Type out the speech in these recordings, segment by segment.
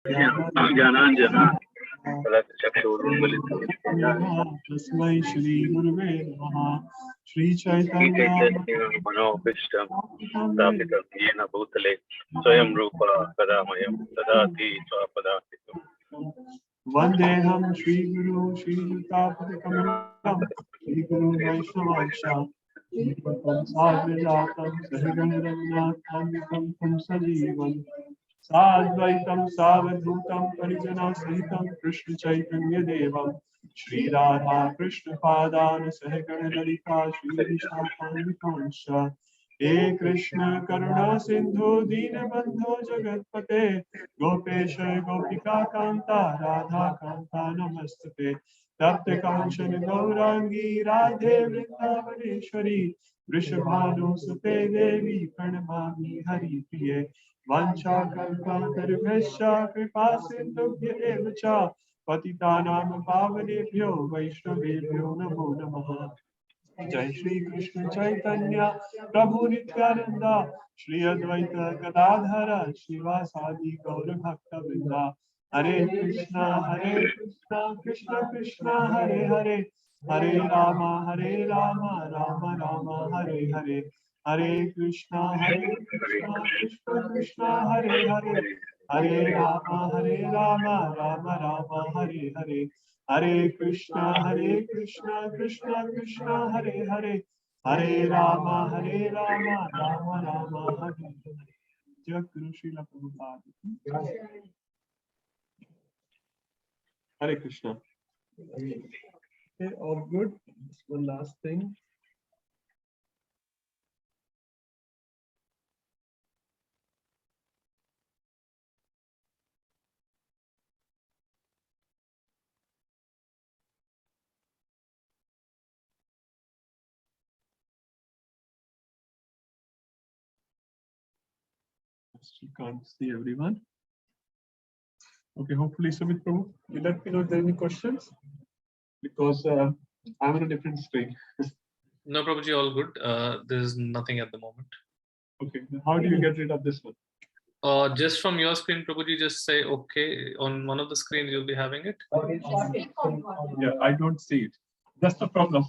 ज्ञानाञ्जना तस्मै श्री गुरुवे नमः। श्री चैतन्य मनोभीष्टं स्थापितं येन भूतले स्वयं रूप कदा मह्यं ददाति स्वपदान्तिकम्। वन्देऽहं श्रीगुरु श्रीयुतापतिकमलं श्रीगुरु वैष्णवांश साग्रजातं सहगणरघुनाथान्वितं सजीवम् साद्वैतं सावधूतं परिजनसहितं कृष्ण चैतन्य देवं श्री राधा कृष्ण पादान सहगण ललिता श्री विशाखान्वितांश हे कृष्ण करुणा सिंधु दीनबंधो जगत्पते गोपेश गोपिका कांता राधा कांता नमस्तुते तप्त कांचन गौरांगी राधे वृंदावनेश्वरी वृषभानुसुते देवी प्रणमामि हरिप्रिये वाञ्छाकल्पतरुभ्यश्च कृपा सिन्धुभ्येव च पतितानां पावनेभ्यो वैष्णवेभ्यो नमो नमः। जय श्री कृष्ण चैतन्य प्रभु नित्यानंद श्री अद्वैत गदाधर श्रीवासादि गौर भक्तवृंद हरे कृष्णा कृष्ण कृष्ण हरे हरे हरे राम राम राम हरे हरे हरे कृष्णा कृष्ण कृष्ण हरे हरे हरे राम राम राम हरे हरे हरे कृष्णा कृष्ण कृष्ण हरे हरे हरे राम राम राम हरे हरे। जय गुरु श्रील प्रभुपाद की जय। हरे Krishna. Okay, all good. One last thing. You can't see everyone. Okay, hopefully Sumit Prabhu, you let me know if there are any questions because I'm on a different screen. No, Prabhuji, all good. There's nothing at the moment. Okay, how do you get rid of this one? Just from your screen, Prabhuji, just say okay. On one of the screens, you'll be having it. Yeah, I don't see it. That's the problem.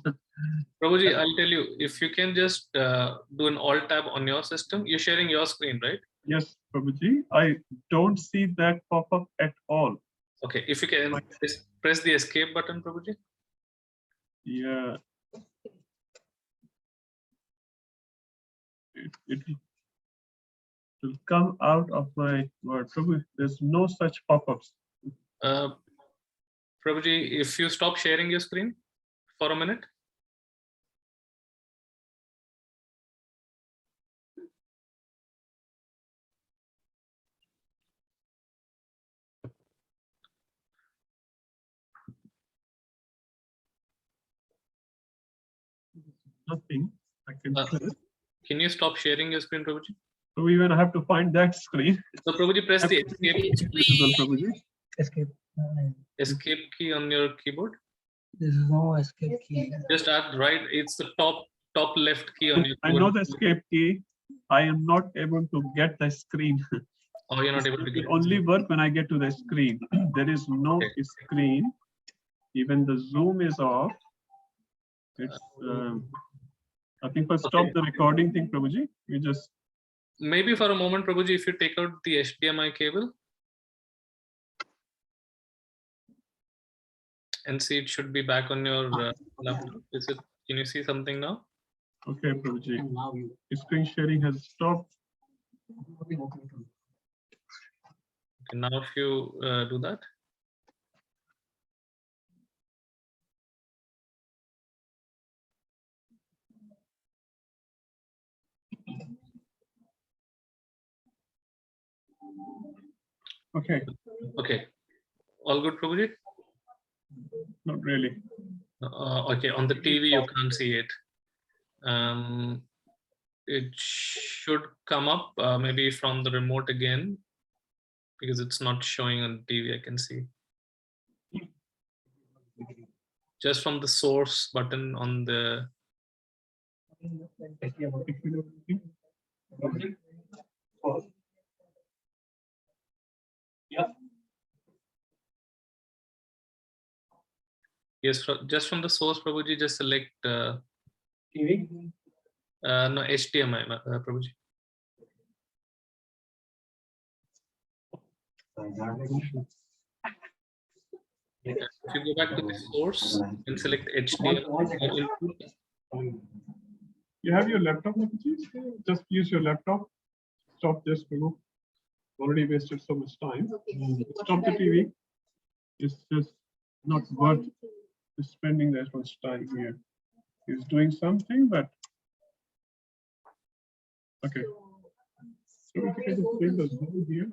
Prabhuji, I'll tell you, if you can just do an alt tab on your system, you're sharing your screen, right? Yes, Prabhuji, I don't see that pop up at all. Okay, if you can press the escape button, Prabhuji. Yeah. It will come out of my word. Prabhuji, there's no such pop-ups. Prabhuji, if you stop sharing your screen for a minute. Nothing. I can click. Can you stop sharing your screen, Prabhuji? So even I have to find that screen. So Prabhuji, press the escape. Prabhuji. Escape key on your keyboard. There is no escape key. Just add right. It's the top left key on your keyboard. I know the escape key. I am not able to get the screen. Oh, you're not able to get it. Only work when I get to the screen. There is no screen. Even the zoom is off. It's. I think for stop the recording thing, Prabhuji. You just. Maybe for a moment, Prabhuji, if you take out the HDMI cable and see, it should be back on your laptop. Is it? Can you see something now? Okay, Prabhuji. Screen sharing has stopped. Okay, now if you do that. Okay. Okay. All good, Prabhuji? Not really. Okay, on the TV you can't see it. It should come up maybe from the remote again, because it's not showing on TV. I can see just from the source button on the. Yeah. Yes, just from the source, Prabhuji, just select TV? no HDMI, Prabhuji. If you go back to the source and select HDMI, You have your laptop, Prabhuji? Just use your laptop. Stop this, Prabhu. Already wasted so much time. Stop the TV. It's just not worth spending that much time here. He's doing something, but okay. So if you can just bring the Zoom here.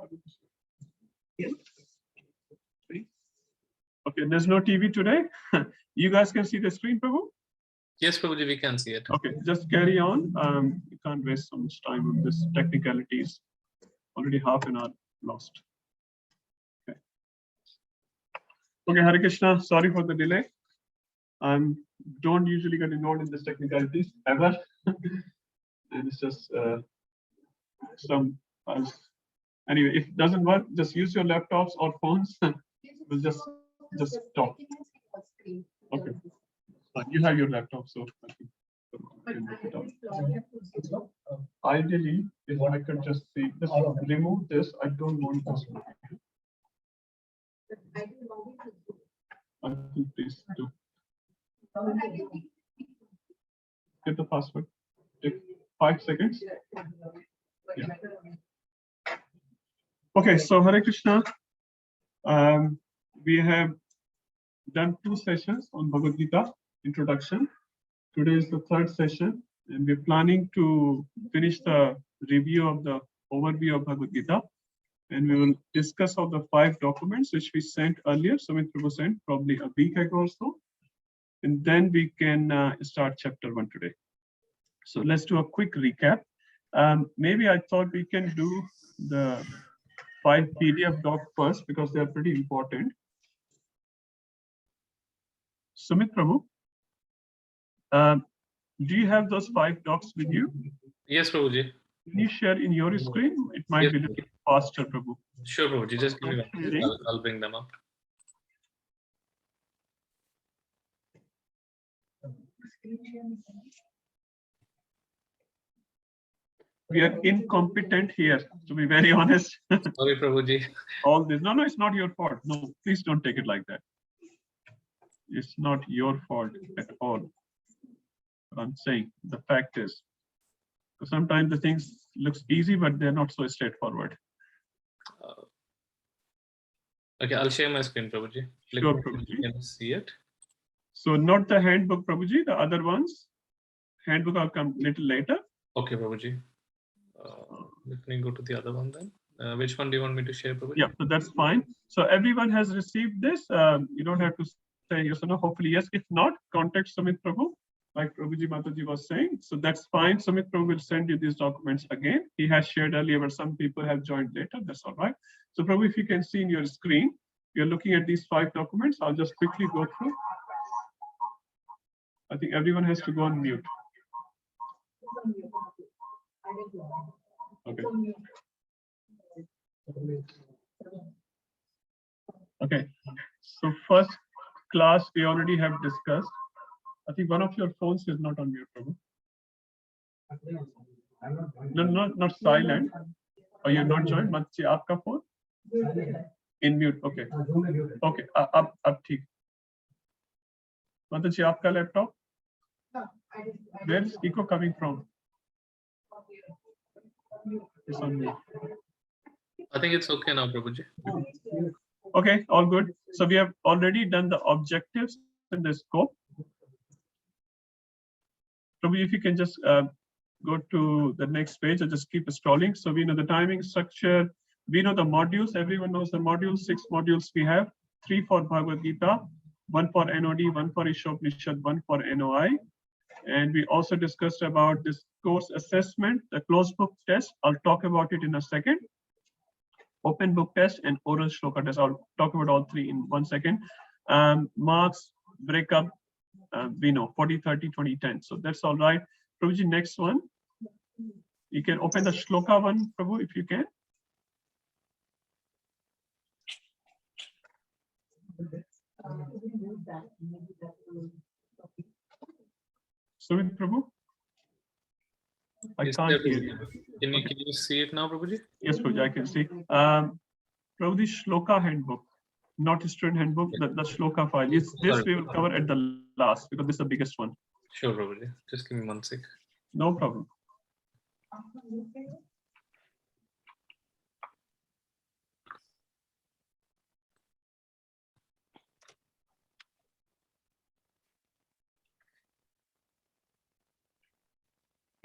Okay, there's no TV today. You guys can see the screen, Prabhu? yes, Prabhuji, we can see it. Okay, just carry on. You can't waste so much time on this technicalities. Already half an hour lost. Okay. Okay, Hare Krishna. Sorry for the delay. Don't usually get involved in this technicalities ever. And it's just some. Anyway, if it doesn't work, just use your laptops or phones. We'll just stop. Okay. You have your laptop, so I think you can make it out. Ideally, if I could just see, just remove this. I don't want this. I think please do. Get the password. Take 5 seconds. Yeah. Okay, so Hare Krishna. We have done 2 sessions on Bhagavad Gita introduction. Today is the 3rd session, and we're planning to finish the review of the overview of Bhagavad Gita. And we will discuss all the 5 documents which we sent earlier. Sumit Prabhu sent probably a week ago or so. And then we can start chapter 1 today. So let's do a quick recap. Maybe I thought we can do the 5 PDF docs first because they are pretty important. Sumit Prabhu, do you have those 5 docs with you? Yes, Prabhuji. Can you share in your screen? It might be a little faster, Prabhu. Sure, Prabhuji. Just give me 1 minute. I'll bring them up. We are incompetent here, to be very honest. Sorry, Prabhuji. All this. No, it's not your fault. No, please don't take it like that. It's not your fault at all. What I'm saying, the fact is, sometimes the things looks easy, but they're not so straightforward. Okay, I'll share my screen, Prabhuji. Sure, Prabhuji. You can see it. So not the handbook, Prabhuji, the other ones. Handbook will come little later. Okay, Prabhuji. Let me go to the other one then. Which one do you want me to share, Prabhuji? Yeah, so that's fine. So everyone has received this. You don't have to say yes or no. Hopefully, yes. If not, contact Sumit Prabhu, like Prabhuji Mataji was saying. So that's fine. Sumit Prabhu will send you these documents again. He has shared earlier, but some people have joined later. That's all right. So Prabhu, if you can see in your screen, you're looking at these 5 documents. I'll just quickly go through. I think everyone has to go on mute. Okay. Okay. So first class we already have discussed. I think one of your phones is not on mute, Prabhu. No, not silent. Or you're not joined. Matchi, aapka phone? In mute. Okay. Okay. Up, ठीक. Mataji, aapka laptop? Where is echo coming from? It's on mute. I think it's okay now, Prabhuji. Okay, all good. So we have already done the objectives and the scope. Prabhu, if you can just go to the next page or just keep scrolling. So we know the timing structure. We know the modules. Everyone knows the modules. 6 modules we have. 3 for Bhagavad Gita, 1 for NOD, 1 for Ishopanishad, 1 for NOI. And we also discussed about this course assessment, the closed book test. I'll talk about it in a second. Open book test and oral shloka test. I'll talk about all 3 in 1 second. Marks, breakup, we know 40, 30, 20, 10. So that's all right. Prabhuji, next one. You can open the shloka one, Prabhu, if you can. Sumit Prabhu? I Is can't there- hear you. Can you see it now, Prabhuji? Yes, Prabhuji, I can see. Prabhu, the Shloka handbook, not student handbook, the Shloka file. This Sorry. we will cover at the last because this is the biggest one. Sure, Prabhuji. Just give me 1 sec. No problem.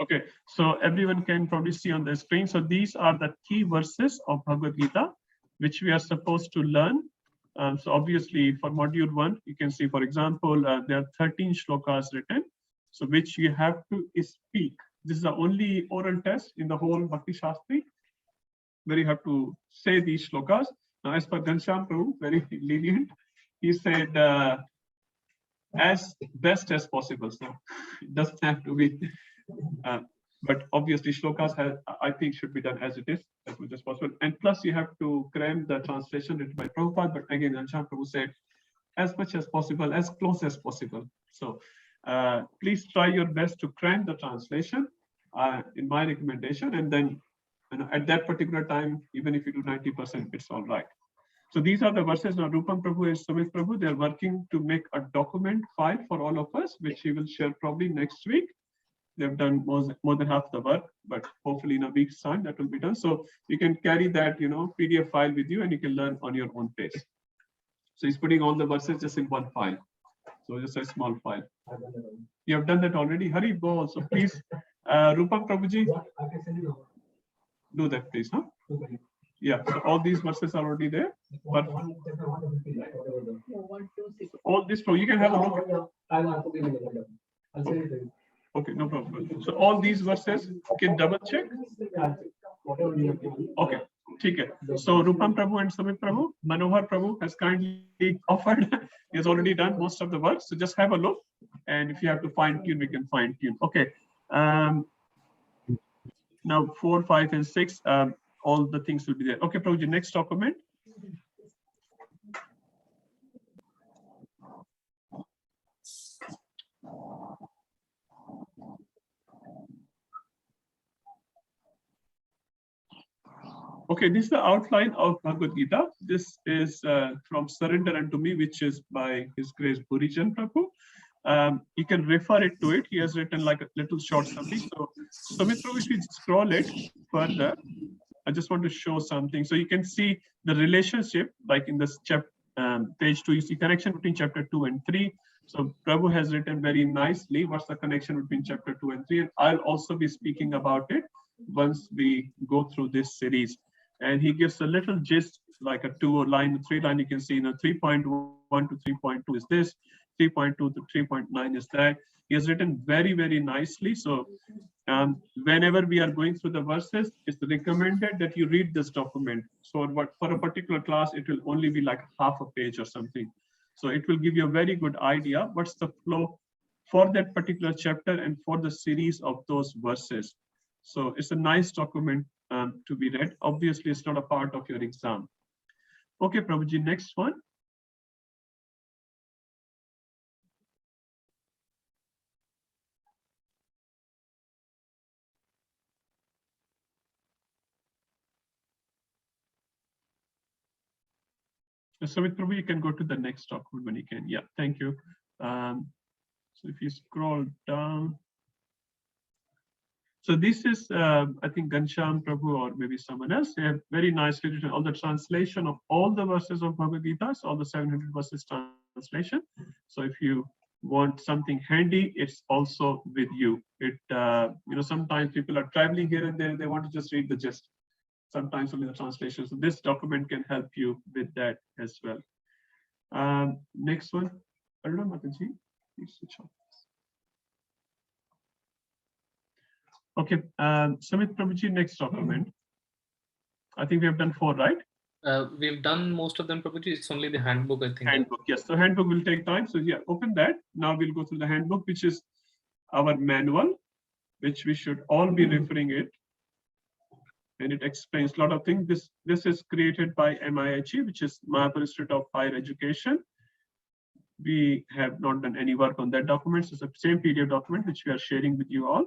Okay, so everyone can probably see on the screen. So these are the key verses of Bhagavad Gita, which we are supposed to learn. So obviously for module 1, you can see, for example, there are 13 shlokas written, so which you have to speak. This is the only oral test in the whole Bhakti Shastri, where you have to say these shlokas. Now, as per Ghanshyam Prabhu, very lenient, he said as best as possible. So it doesn't have to be, but obviously shlokas I think should be done as it is, as much as possible. And plus you have to cram the translation written by Prabhupada, but again, Ghanshyam Prabhu said as much as possible, as close as possible. So please try your best to cram the translation in my recommendation, and then at that particular time, even if you do 90%, it's all right. So these are the verses. Now Rupam Prabhu and Sumit Prabhu, they're working to make a document file for all of us, which he will share probably next week. They've done more than half the work, but hopefully in a week's time that will be done. So you can carry that, PDF file with you, and you can learn on your own pace. So he's putting all the verses just in one file. So just a small file. You have done that already. Hari Bol. So please, Rupam Prabhuji, do that, please. Huh? Yeah. So all these verses are already there. But all this, you can have a look. Okay, no problem. So all these verses, you can double check. Okay. Okay. So Rupam Prabhu and Sumit Prabhu, Manohar Prabhu has kindly offered. He has already done most of the work. So just have a look, and if you have to fine tune, we can fine tune. Okay. Now 4, 5, and 6, all the things will be there. Okay, Prabhuji, next document. Okay, this is the outline of Bhagavad Gita. This is from Surrender Unto Me, which is by His Grace Burijan Prabhu. You can refer it to it. He has written like a little short summary. So, Sumit Prabhu, if you scroll it further, I just want to show something. So you can see the relationship, like in this page 2, you see connection between chapter 2 and 3. So Prabhu has written very nicely what's the connection between chapter 2 and 3. And I'll also be speaking about it once we go through this series. And he gives a little gist, like a 2-line, 3-line. You can see, 3.1 to 3.2 is this, 3.2 to 3.9 is that. He has written very, very nicely. So whenever we are going through the verses, it's recommended that you read this document. So for a particular class, it will only be like half a page or something. So it will give you a very good idea what's the flow for that particular chapter and for the series of those verses. So it's a nice document to be read. Obviously, it's not a part of your exam. Okay, Prabhuji, next one. So with Prabhu, you can go to the next document when you can. Yeah, thank you. So if you scroll down. So this is, I think, Ghanshyam Prabhu or maybe someone else. They have very nicely written all the translation of all the verses of Bhagavad Gita, all the 700 verses translation. So if you want something handy, it's also with you. It, sometimes people are traveling here and there, they want to just read the gist. Sometimes only the translation. So this document can help you with that as well. Next one. Aruna Mataji, please switch on. Okay, Sumit Prabhuji, next document. I think we have done 4, right? We've done most of them, Prabhuji. It's only the handbook, I think. Handbook, yes. So handbook will take time. So yeah, open that. Now we'll go through the handbook, which is our manual, which we should all be referring it. And it explains a lot of things. This is created by MIHE, which is Mahaprabhu Institute of Higher Education. we have not done any work on that document. So it's the same PDF document which we are sharing with you all.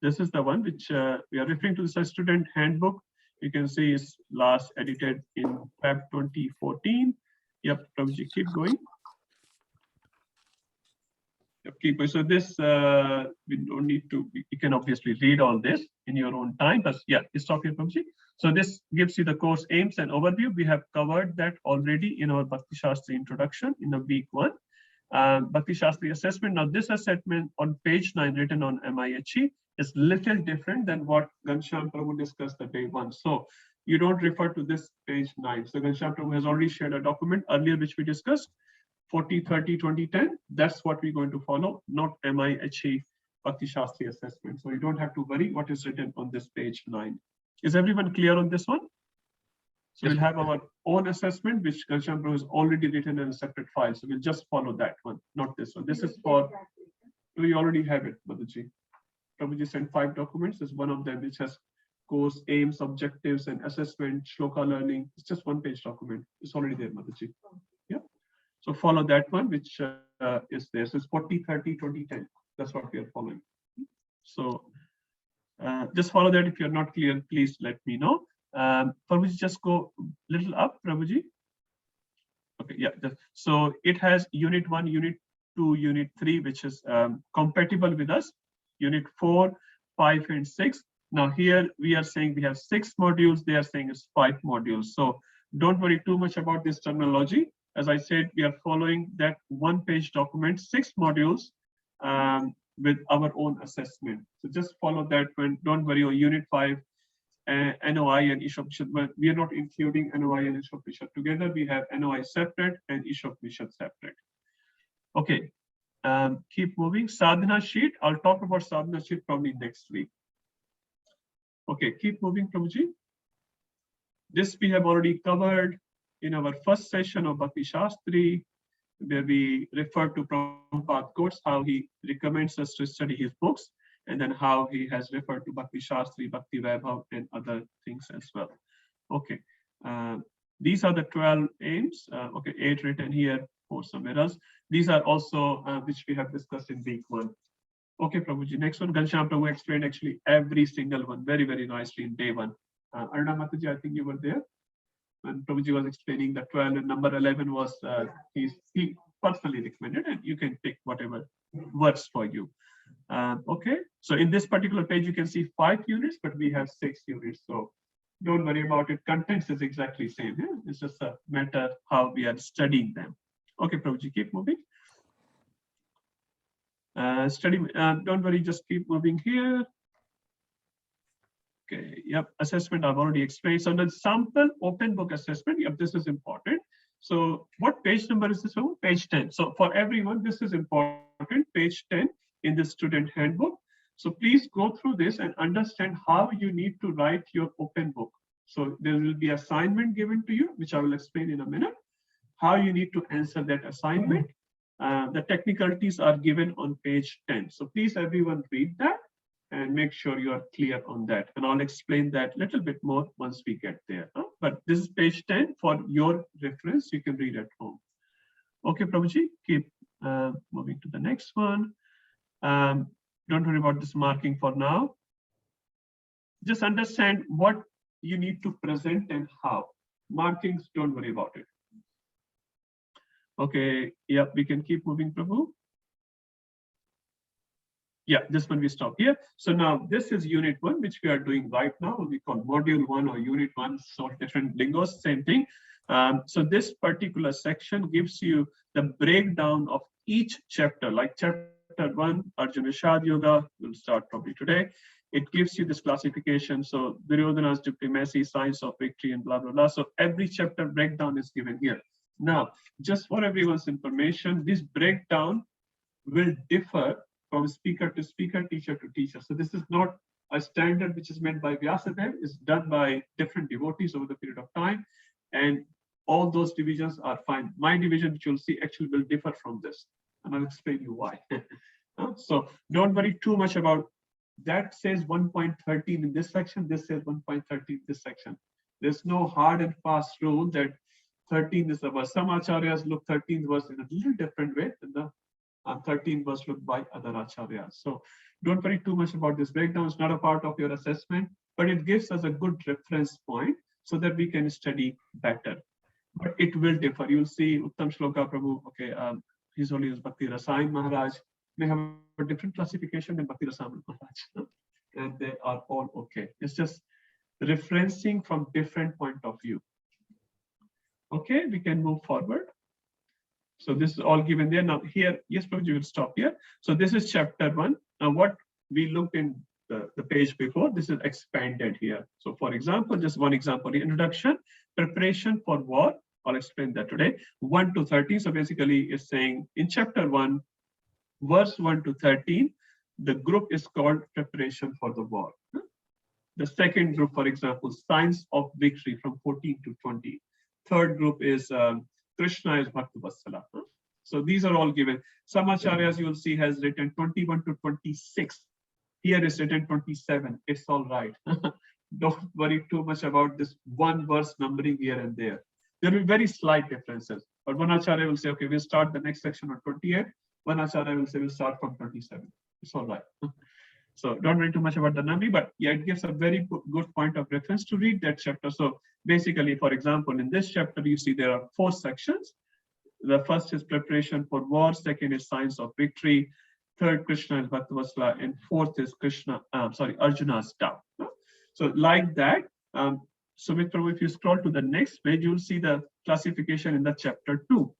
This is the one which we are referring to. The student handbook. You can see is last edited in Feb 2014. Yep, Prabhuji, keep going. Yep, keep going. So this, we don't need to, you can obviously read all this in your own time, but yeah, stop here, Prabhuji. So this gives you the course aims and overview. We have covered that already in our Bhakti Shastri introduction in the week 1. Bhakti Shastri assessment. Now this assessment on page 9 written on MIHE is little different than what Ghanshyam Prabhu discussed the day 1. So you don't refer to this page 9. So Ghanshyam Prabhu has already shared a document earlier which we discussed, 40, 30, 2010. That's what we're going to follow, not MIHE Bhakti Shastri assessment. So you don't have to worry what is written on this page 9. Is everyone clear on this one? So we'll have our own assessment, which Ghanshyam Prabhu has already written in a separate file. So we'll just follow that one, not this one. This is for, we already have it, Madhuji. Prabhuji sent 5 documents. There's one of them which has course aims, objectives, and assessment, shloka learning. It's just 1-page document. It's already there, Madhuji. Yeah. So follow that one, which is there. So it's 40, 30, 2010. That's what we are following. So just follow that. If you're not clear, please let me know. Prabhuji, just go a little up, Prabhuji. Okay, yeah. So it has unit 1, unit 2, unit 3, which is compatible with us. Unit 4, 5, and 6. Now here we are saying we have 6 modules. They are saying it's 5 modules. So don't worry too much about this terminology. As I said, we are following that 1-page document, 6 modules with our own assessment. So just follow that one. Don't worry on unit 5. NOI and Ishop, but we are not including NOI and Ishop together. We have NOI separate and Ishop separate. Okay, keep moving. Sadhana sheet. I'll talk about sadhana sheet probably next week. Okay, keep moving, Prabhuji. This we have already covered in our first session of Bhakti Shastri, where we refer to Prabhupada quotes, how he recommends us to study his books, and then how he has referred to Bhakti Shastri, Bhakti Vaibhav, and other things as well. Okay, these are the 12 aims. Okay, 8 written here, 4 somewhere else. These are also which we have discussed in week 1. Okay, Prabhuji, next one. Ghanshyam Prabhu explained actually every single one very, very nicely in day 1. Aruna Mataji, I think you were there when Prabhuji was explaining the 12, and number 11 was he personally recommended, and you can pick whatever works for you. Okay, so in this particular page, you can see 5 units, but we have 6 units. So don't worry about it. Contents is exactly same. Yeah? It's just a matter how we are studying them. Okay, Prabhuji, keep moving. Don't worry, just keep moving here. Okay, yep, assessment I've already explained. So the sample open book assessment, yep, this is important. So what page number is this one? Page 10. So for everyone, this is important, page 10 in the student handbook. So please go through this and understand how you need to write your open book. So there will be assignment given to you, which I will explain in a minute, how you need to answer that assignment. The technicalities are given on page 10. So please everyone read that and make sure you are clear on that. And I'll explain that a little bit more once we get there. But this is page 10 for your reference. You can read at home. Okay, Prabhuji, keep moving to the next one. Don't worry about this marking for now. Just understand what you need to present and how. Markings, don't worry about it. Okay, yeah, we can keep moving, Prabhu. Yeah, this one we stop here. So now this is unit 1, which we are doing right now. We call module 1 or unit 1, so different lingos, same thing. So this particular section gives you the breakdown of each chapter, like chapter 1, Arjuna Vishad Yoga, will start probably today. It gives you this classification. So Duryodhana's diplomacy, science of victory, and blah, blah, blah. So every chapter breakdown is given here. Now, just for everyone's information, this breakdown will differ from speaker to speaker, teacher to teacher. So this is not a standard which is meant by Vyasadeva. It's done by different devotees over the period of time. And all those divisions are fine. My division, which you'll see, actually will differ from this. And I'll explain you why. So don't worry too much about that. Says 1.13 in this section. This says 1.13 in this section. There's no hard and fast rule that 13 is the verse. Some acharyas look 13th verse in a little different way than the 13th verse looked by other acharyas. So don't worry too much about this breakdown. It's not a part of your assessment, but it gives us a good reference point so that we can study better. But it will differ. You'll see Uttam Shloka Prabhu, okay, His Holiness Bhakti Rasayan Maharaj may have a different classification than Bhakti Rasamrita Maharaj. And they are all okay. It's just referencing from different point of view. Okay, we can move forward. So this is all given there. Now here, yes, Prabhuji will stop here. So this is chapter 1. Now what we looked in the page before, this is expanded here. So for example, just one example, the introduction, preparation for war. I'll explain that today. 1 to 13. So basically it's saying in chapter 1, verse 1 to 13, the group is called preparation for the war. The second group, for example, signs of victory from 14 to 20. Third group is Krishna is Bhakti Vatsala. So these are all given. Some acharyas you will see has written 21 to 26. Here is written 27. It's all right. Don't worry too much about this one verse numbering here and there. There will be very slight differences. But one acharya will say, okay, we'll start the next section on 28. One acharya will say, we'll start from 27. It's all right. So don't worry too much about the numbering, but yeah, it gives a very good point of reference to read that chapter. So basically, for example, in this chapter, you see there are 4 sections. The first is preparation for war. Second is signs of victory. Third, Krishna is Bhakti Vatsala, and fourth is Arjuna's doubt. So like that, Sumit Prabhu, if you scroll to the next page, you'll see the classification in the chapter 2.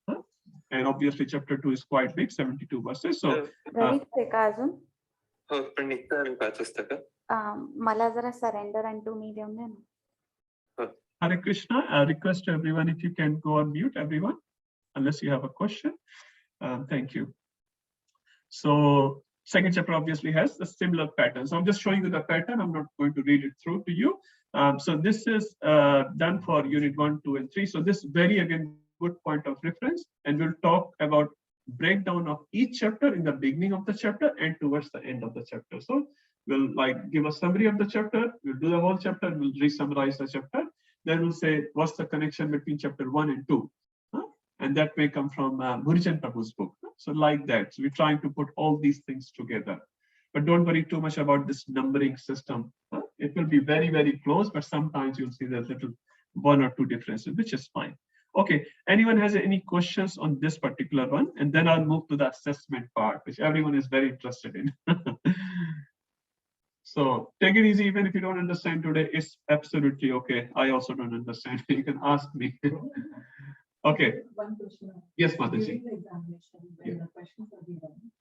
And obviously, chapter 2 is quite big, 72 verses. So मला जरा surrender and to me देऊन दे ना. Hare Krishna, I request everyone if you can go on mute, everyone, unless you have a question. Thank you. So second chapter obviously has a similar pattern. So I'm just showing you the pattern. I'm not going to read it through to you. So this is done for unit 1, 2, and 3. So this very again good point of reference, and we'll talk about breakdown of each chapter in the beginning of the chapter and towards the end of the chapter. So we'll like give a summary of the chapter. We'll do the whole chapter. We'll re-summarize the chapter. Then we'll say what's the connection between chapter 1 and 2. And that may come from Bhurijan Prabhu's book. So like that. So we're trying to put all these things together. But don't worry too much about this numbering system. It will be very, very close, but sometimes you'll see there's little 1 or 2 differences, which is fine. Okay, anyone has any questions on this particular one? And then I'll move to the assessment part, which everyone is very interested in. So take it easy, even if you don't understand today, it's absolutely okay. I also don't understand. You can ask me. Okay. One question. Yes, Mataji. During the examination, when the questions are given,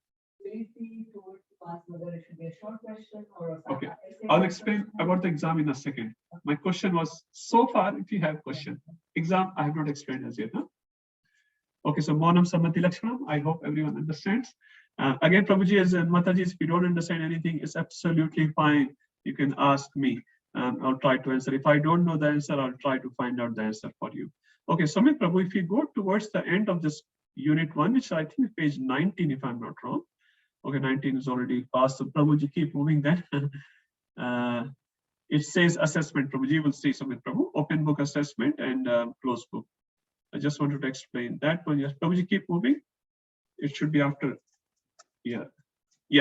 will it be told to ask whether it should be a short question or a Okay. I'll explain about the exam in a second. My question was, so far, if you have question, exam, I have not explained as yet. Huh? Okay, so Monam Samati Lakshanam, I hope everyone understands. Again, Prabhuji, as Mataji, if you don't understand anything, it's absolutely fine. You can ask me. I'll try to answer. If I don't know the answer, I'll try to find out the answer for you. Okay, Sumit Prabhu, if you go towards the end of this unit 1, which I think is page 19, if I'm not wrong. Okay, 19 is already passed. So Prabhuji, keep moving then. It says assessment. Prabhuji will see Sumit Prabhu, open book assessment and closed book. I just wanted to explain that one. Yes, Prabhuji, keep moving. It should be after. Yeah,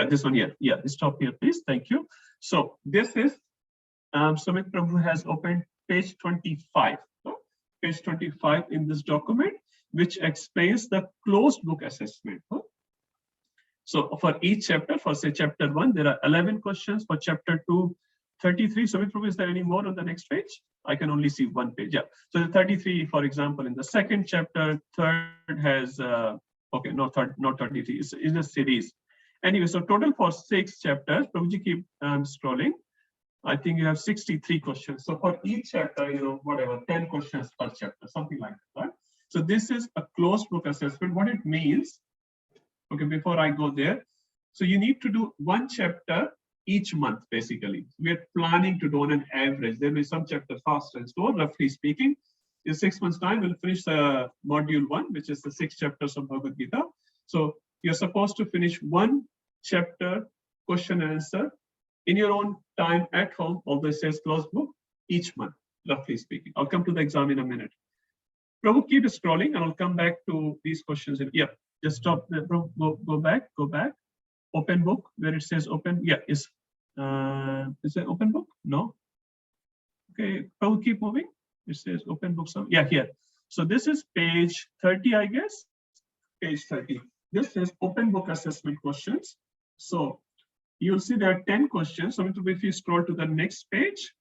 this one here. Yeah, stop here, please. Thank you. So this is Sumit Prabhu has opened page 25. Page 25 in this document, which explains the closed book assessment. So for each chapter, for say chapter 1, there are 11 questions. For chapter 2, 33. Sumit Prabhu, is there any more on the next page? I can only see one page. Yeah. So the 33, for example, in the second chapter, third has okay, not 33. It's in a series. Anyway, so total for 6 chapters. Prabhuji, keep scrolling. I think you have 63 questions. So for each chapter, whatever, 10 questions per chapter, something like that, right? So this is a closed book assessment. What it means, okay, before I go there, so you need to do 1 chapter each month, basically. We are planning to do on an average. There may be some chapters faster and slower, roughly speaking. In 6 months' time, we'll finish the module 1, which is the 6 chapters of Bhagavad Gita. So you're supposed to finish 1 chapter, question and answer, in your own time at home, although it says closed book, each month, roughly speaking. I'll come to the exam in a minute. Prabhu, keep scrolling and I'll come back to these questions. Yeah, just stop there. Prabhu, go back. Open book where it says open. Yeah, is it open book? No. Okay, Prabhu, keep moving. It says open book. So yeah, here. So this is page 30, I guess. Page 30. This is open book assessment questions. So you'll see there are 10 questions. So if you scroll to the next page,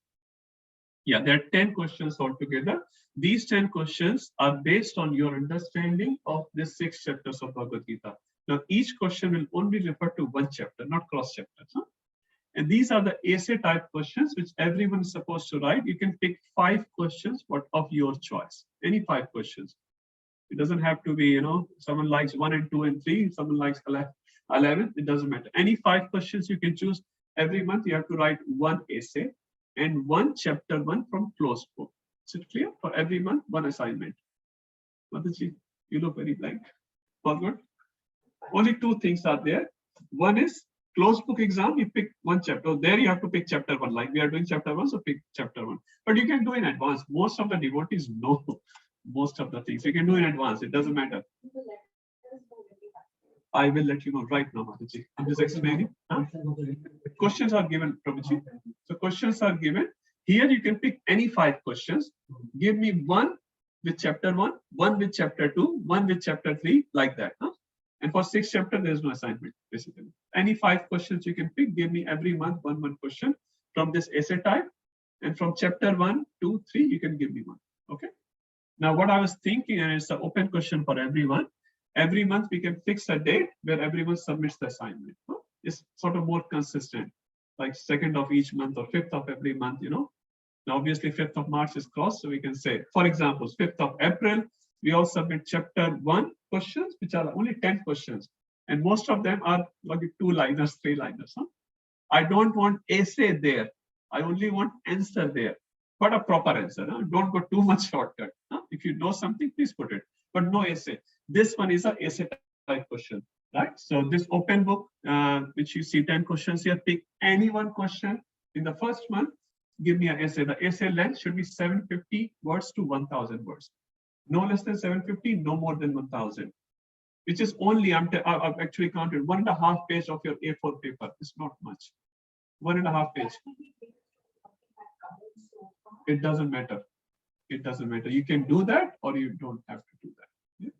yeah, there are 10 questions altogether. These 10 questions are based on your understanding of the 6 chapters of Bhagavad Gita. Now, each question will only refer to one chapter, not cross chapters. Huh? And these are the essay type questions which everyone is supposed to write. You can pick 5 questions of your choice, any 5 questions. It doesn't have to be, someone likes 1 and 2 and 3, someone likes 11, it doesn't matter. Any 5 questions you can choose. Every month you have to write 1 essay and 1 chapter 1 from closed book. Is it clear? For every month, 1 assignment. Mataji, you look very blank. All good? Only 2 things are there. One is closed book exam, you pick 1 chapter. There you have to pick chapter 1, like we are doing chapter 1, so pick chapter 1. But you can do in advance. Most of the devotees know most of the things. You can do in advance, it doesn't matter. I will let you know right now, Mataji. I'm just explaining. Huh? Questions are given, Prabhuji. So questions are given. Here you can pick any 5 questions. Give me 1 with chapter 1, 1 with chapter 2, 1 with chapter 3, like that. Huh? And for 6 chapter, there is no assignment, basically. Any 5 questions you can pick. Give me every month one question from this essay type. And from chapter 1, 2, 3, you can give me 1. Okay. Now, what I was thinking, and it's an open question for everyone. Every month we can fix a date where everyone submits the assignment. Huh? It's sort of more consistent, like 2nd of each month or 5th of every month, Now, obviously 5th of March is crossed, so we can say, for example, 5th of April, we all submit chapter 1 questions, which are only 10 questions. And most of them are like 2-liners, 3-liners. Huh? I don't want essay there. I only want answer there. But a proper answer. Huh? Don't go too much shortcut. Huh? If you know something, please put it. But no essay. This one is an essay type question, right? So this open book, which you see 10 questions here, pick any 1 question in the first month. Give me an essay. The essay length should be 750 words to 1,000 words. No less than 750, no more than 1,000. Which is only, I've actually counted 1.5 page of your A4 paper. It's not much. 1.5 page. It doesn't matter. It doesn't matter. You can do that or you don't have to do that. Yeah?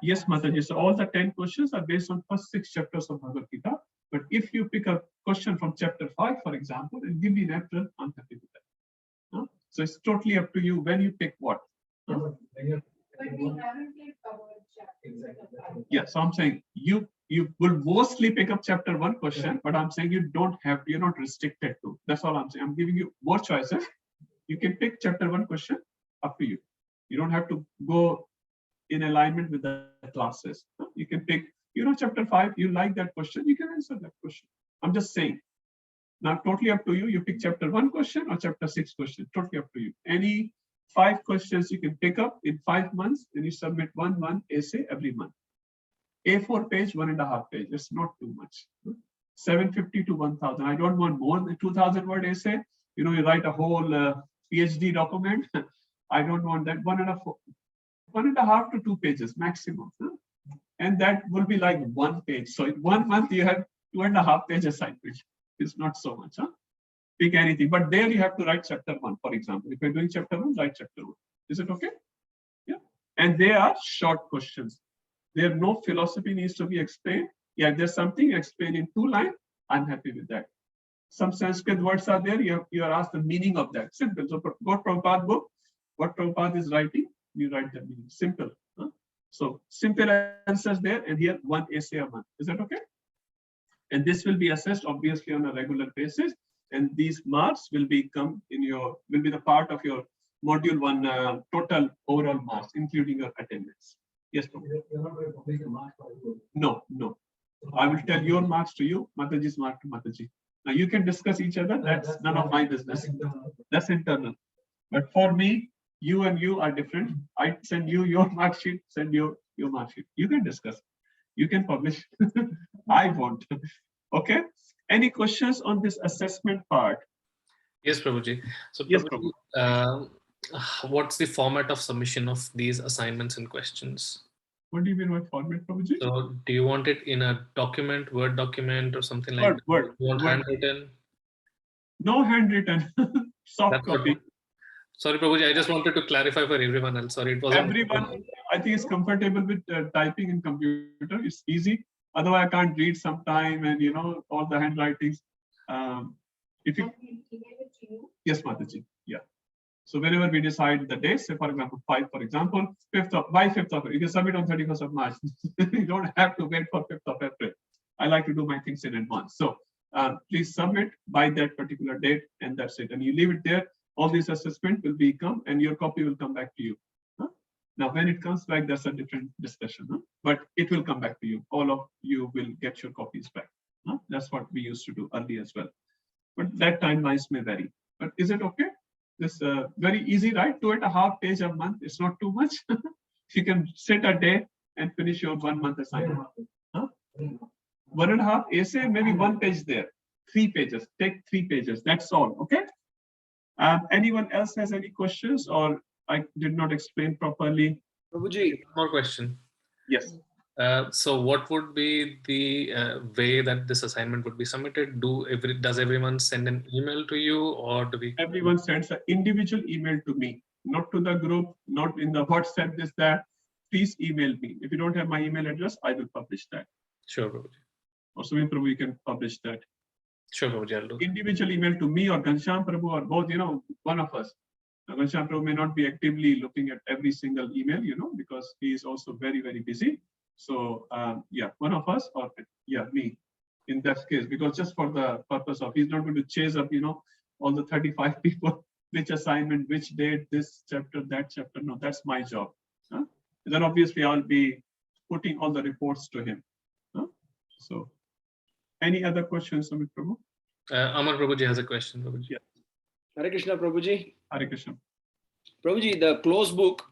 Yes, Mataji. So all the 10 questions are based on first 6 chapters of Bhagavad Gita. But if you pick a question from chapter 5, for example, and give me an April, I'm happy with that. Huh? So it's totally up to you when you pick what. Huh? But we haven't yet covered chapter. Yeah, so I'm saying you will mostly pick up chapter 1 question, but I'm saying you don't have to, you're not restricted to. That's all I'm saying. I'm giving you more choices. You can pick chapter 1 question, up to you. You don't have to go in alignment with the classes. You can pick, chapter 5, you like that question, you can answer that question. I'm just saying. Now, totally up to you. You pick chapter 1 question or chapter 6 question, totally up to you. Any 5 questions you can pick up in 5 months, and you submit one essay every month. A4 page, 1.5 page. It's not too much. 750 to 1,000. I don't want more than 2,000 word essay. You write a whole PhD document. I don't want that. 1.5 to 2 pages maximum. And that will be like 1 page. So in 1 month, you have 2.5 page assignment. It's not so much. Huh? Pick anything. But there you have to write chapter 1, for example. If you're doing chapter 1, write chapter 1. Is it okay? Yeah. And they are short questions. There no philosophy needs to be explained. Yeah, if there's something explained in 2 lines, I'm happy with that. Some Sanskrit words are there. You are asked the meaning of that. Simple. So go to Prabhupada book. What Prabhupada is writing, you write the meaning. Simple. Huh? So simple answers there, and here 1 essay a month. Is that okay? And this will be assessed obviously on a regular basis. And these marks will be the part of your module 1 total overall marks, including your attendance. Yes, Prabhupada. You're not going to publish a mark for the group. No. I will tell your marks to you, Mataji's mark to Mataji. Now you can discuss each other. That's none of my business. That's internal. But for me, you and you are different. I send you your mark sheet, send you your mark sheet. You can discuss. You can publish. I won't. Okay. Any questions on this assessment part? Yes, Prabhuji. So, Yes, Prabhuji, What's the format of submission of these assignments and questions? What do you mean by format, Prabhuji? So do you want it in a document, Word document or something like Word, that? You want Word. handwritten? No handwritten, soft That's what- copy. Sorry, Prabhuji, I just wanted to clarify for everyone else. Sorry, it wasn't. Everyone, I think, is comfortable with typing in computer. It's easy. Otherwise, I can't read sometime, and all the handwritings. If you, Can we email it to you? yes, Mataji, yeah. So whenever we decide the day, say for example 5, for example, 5th of, you can submit on 31st of March. You don't have to wait for 5th of April. I like to do my things in advance. So please submit by that particular date, and that's it. And you leave it there. All this assessment will become, and your copy will come back to you. Huh? Now, when it comes back, that's a different discussion. Huh? But it will come back to you. All of you will get your copies back. Huh? That's what we used to do early as well. But that timelines may vary. But is it okay? This very easy, right? 2.5 pages a month. It's not too much. You can sit a day and finish your 1 month assignment. Huh? 1.5 essay, maybe 1 page there. 3 pages. Take 3 pages. That's all. Okay. Anyone else has any questions, or I did not explain properly? Prabhuji, more question. Yes. So what would be the way that this assignment would be submitted? Does everyone send an email to you, or do we? Everyone sends an individual email to me, not to the group, not in the WhatsApp, this, that. Please email me. If you don't have my email address, I will publish that. Sure, Prabhuji. Or Sumit Prabhu, you can publish that. Sure, Prabhuji, I'll do. Individual email to me or Ghanshyam Prabhu, or both, one of us. Now, Ghanshyam Prabhu may not be actively looking at every single email, because he is also very, very busy. So yeah, one of us, or yeah, me in that case, because just for the purpose of, he's not going to chase up, all the 35 people, which assignment, which date, this chapter, that chapter. No, that's my job. Huh? Then obviously I'll be putting all the reports to him. Huh? So any other questions, Sumit Prabhu? Amar Prabhuji has a question, Prabhuji. Yeah. Hare Krishna, Prabhuji. Hare Krishna. Prabhuji, the closed book,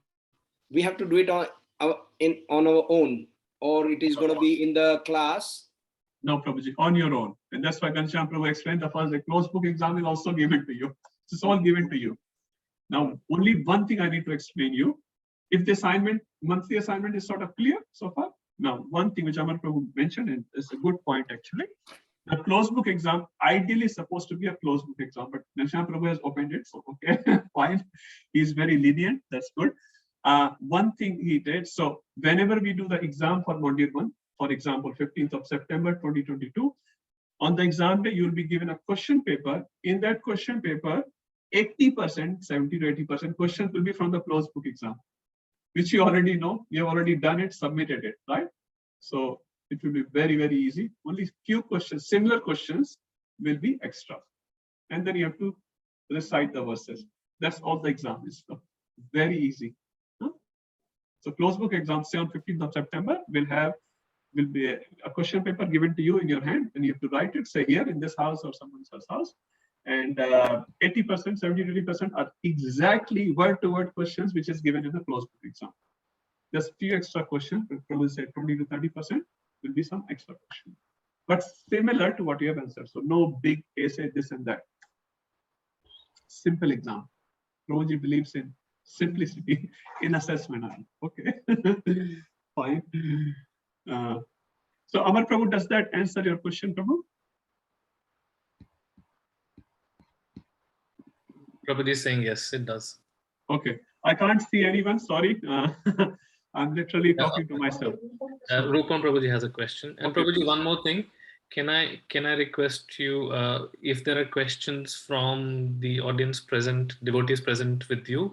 we have to do it on our own, or it is going to be in the class? No, Prabhuji, on your own. And that's why Ghanshyam Prabhu explained the first, the closed book exam is also given to you. It's all given to you. Now, only one thing I need to explain you. If the assignment, monthly assignment is sort of clear so far. Now, one thing which Amar Prabhu mentioned, and it's a good point actually. The closed book exam ideally is supposed to be a closed book exam, but Ghanshyam Prabhu has opened it, so okay, fine. He's very lenient, that's good. One thing he did, so whenever we do the exam for Module 1, for example, 15th of September 2022, on the exam day, you'll be given a question paper. In that question paper, 80%, 70 to 80% questions will be from the closed book exam, which you already know. You have already done it, submitted it, right? So it will be very, very easy. Only few questions, similar questions will be extra. And then you have to recite the verses. That's all the exam is. So very easy. Huh? So closed book exam, say on 15th of September, will be a question paper given to you in your hand, and you have to write it, say here in this house or someone else's house. And 80%, 70 to 80% are exactly word-to-word questions, which is given in the closed book exam. There's few extra questions, but probably say 20 to 30% will be some extra questions, but similar to what you have answered. So no big essay, this and that. Simple exam. Prabhuji believes in simplicity in assessment. Okay, fine. So Amar Prabhu, does that answer your question, Prabhu? Prabhuji is saying yes, it does. Okay, I can't see anyone. Sorry, I'm literally talking to myself. Rupam Prabhuji has a question. And Okay. Prabhuji, one more thing. Can I request you, if there are questions from the audience present, devotees present with you,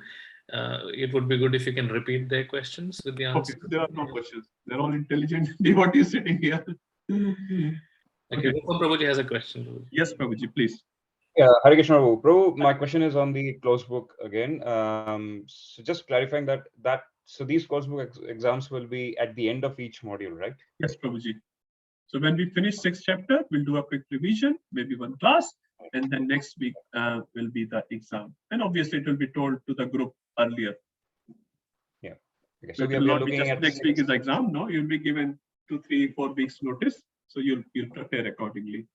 it would be good if you can repeat their questions with the answer. Okay, there are no questions. They're all intelligent devotees sitting here. Okay, Rupam Prabhuji has a question. Prabhuji. Yes, Prabhuji, please. Yeah, Hare Krishna Prabhu. Prabhu, my question is on the closed book again. So just clarifying so these closed book exams will be at the end of each module, right? Yes, Prabhuji. So when we finish 6th chapter, we'll do a quick revision, maybe one class, and then next week will be the exam. And obviously it will be told to the group earlier. Yeah. Okay. So So we it will are not be looking just at next week is the exam. No, you'll be given 2, 3, 4 weeks notice. So you'll prepare accordingly.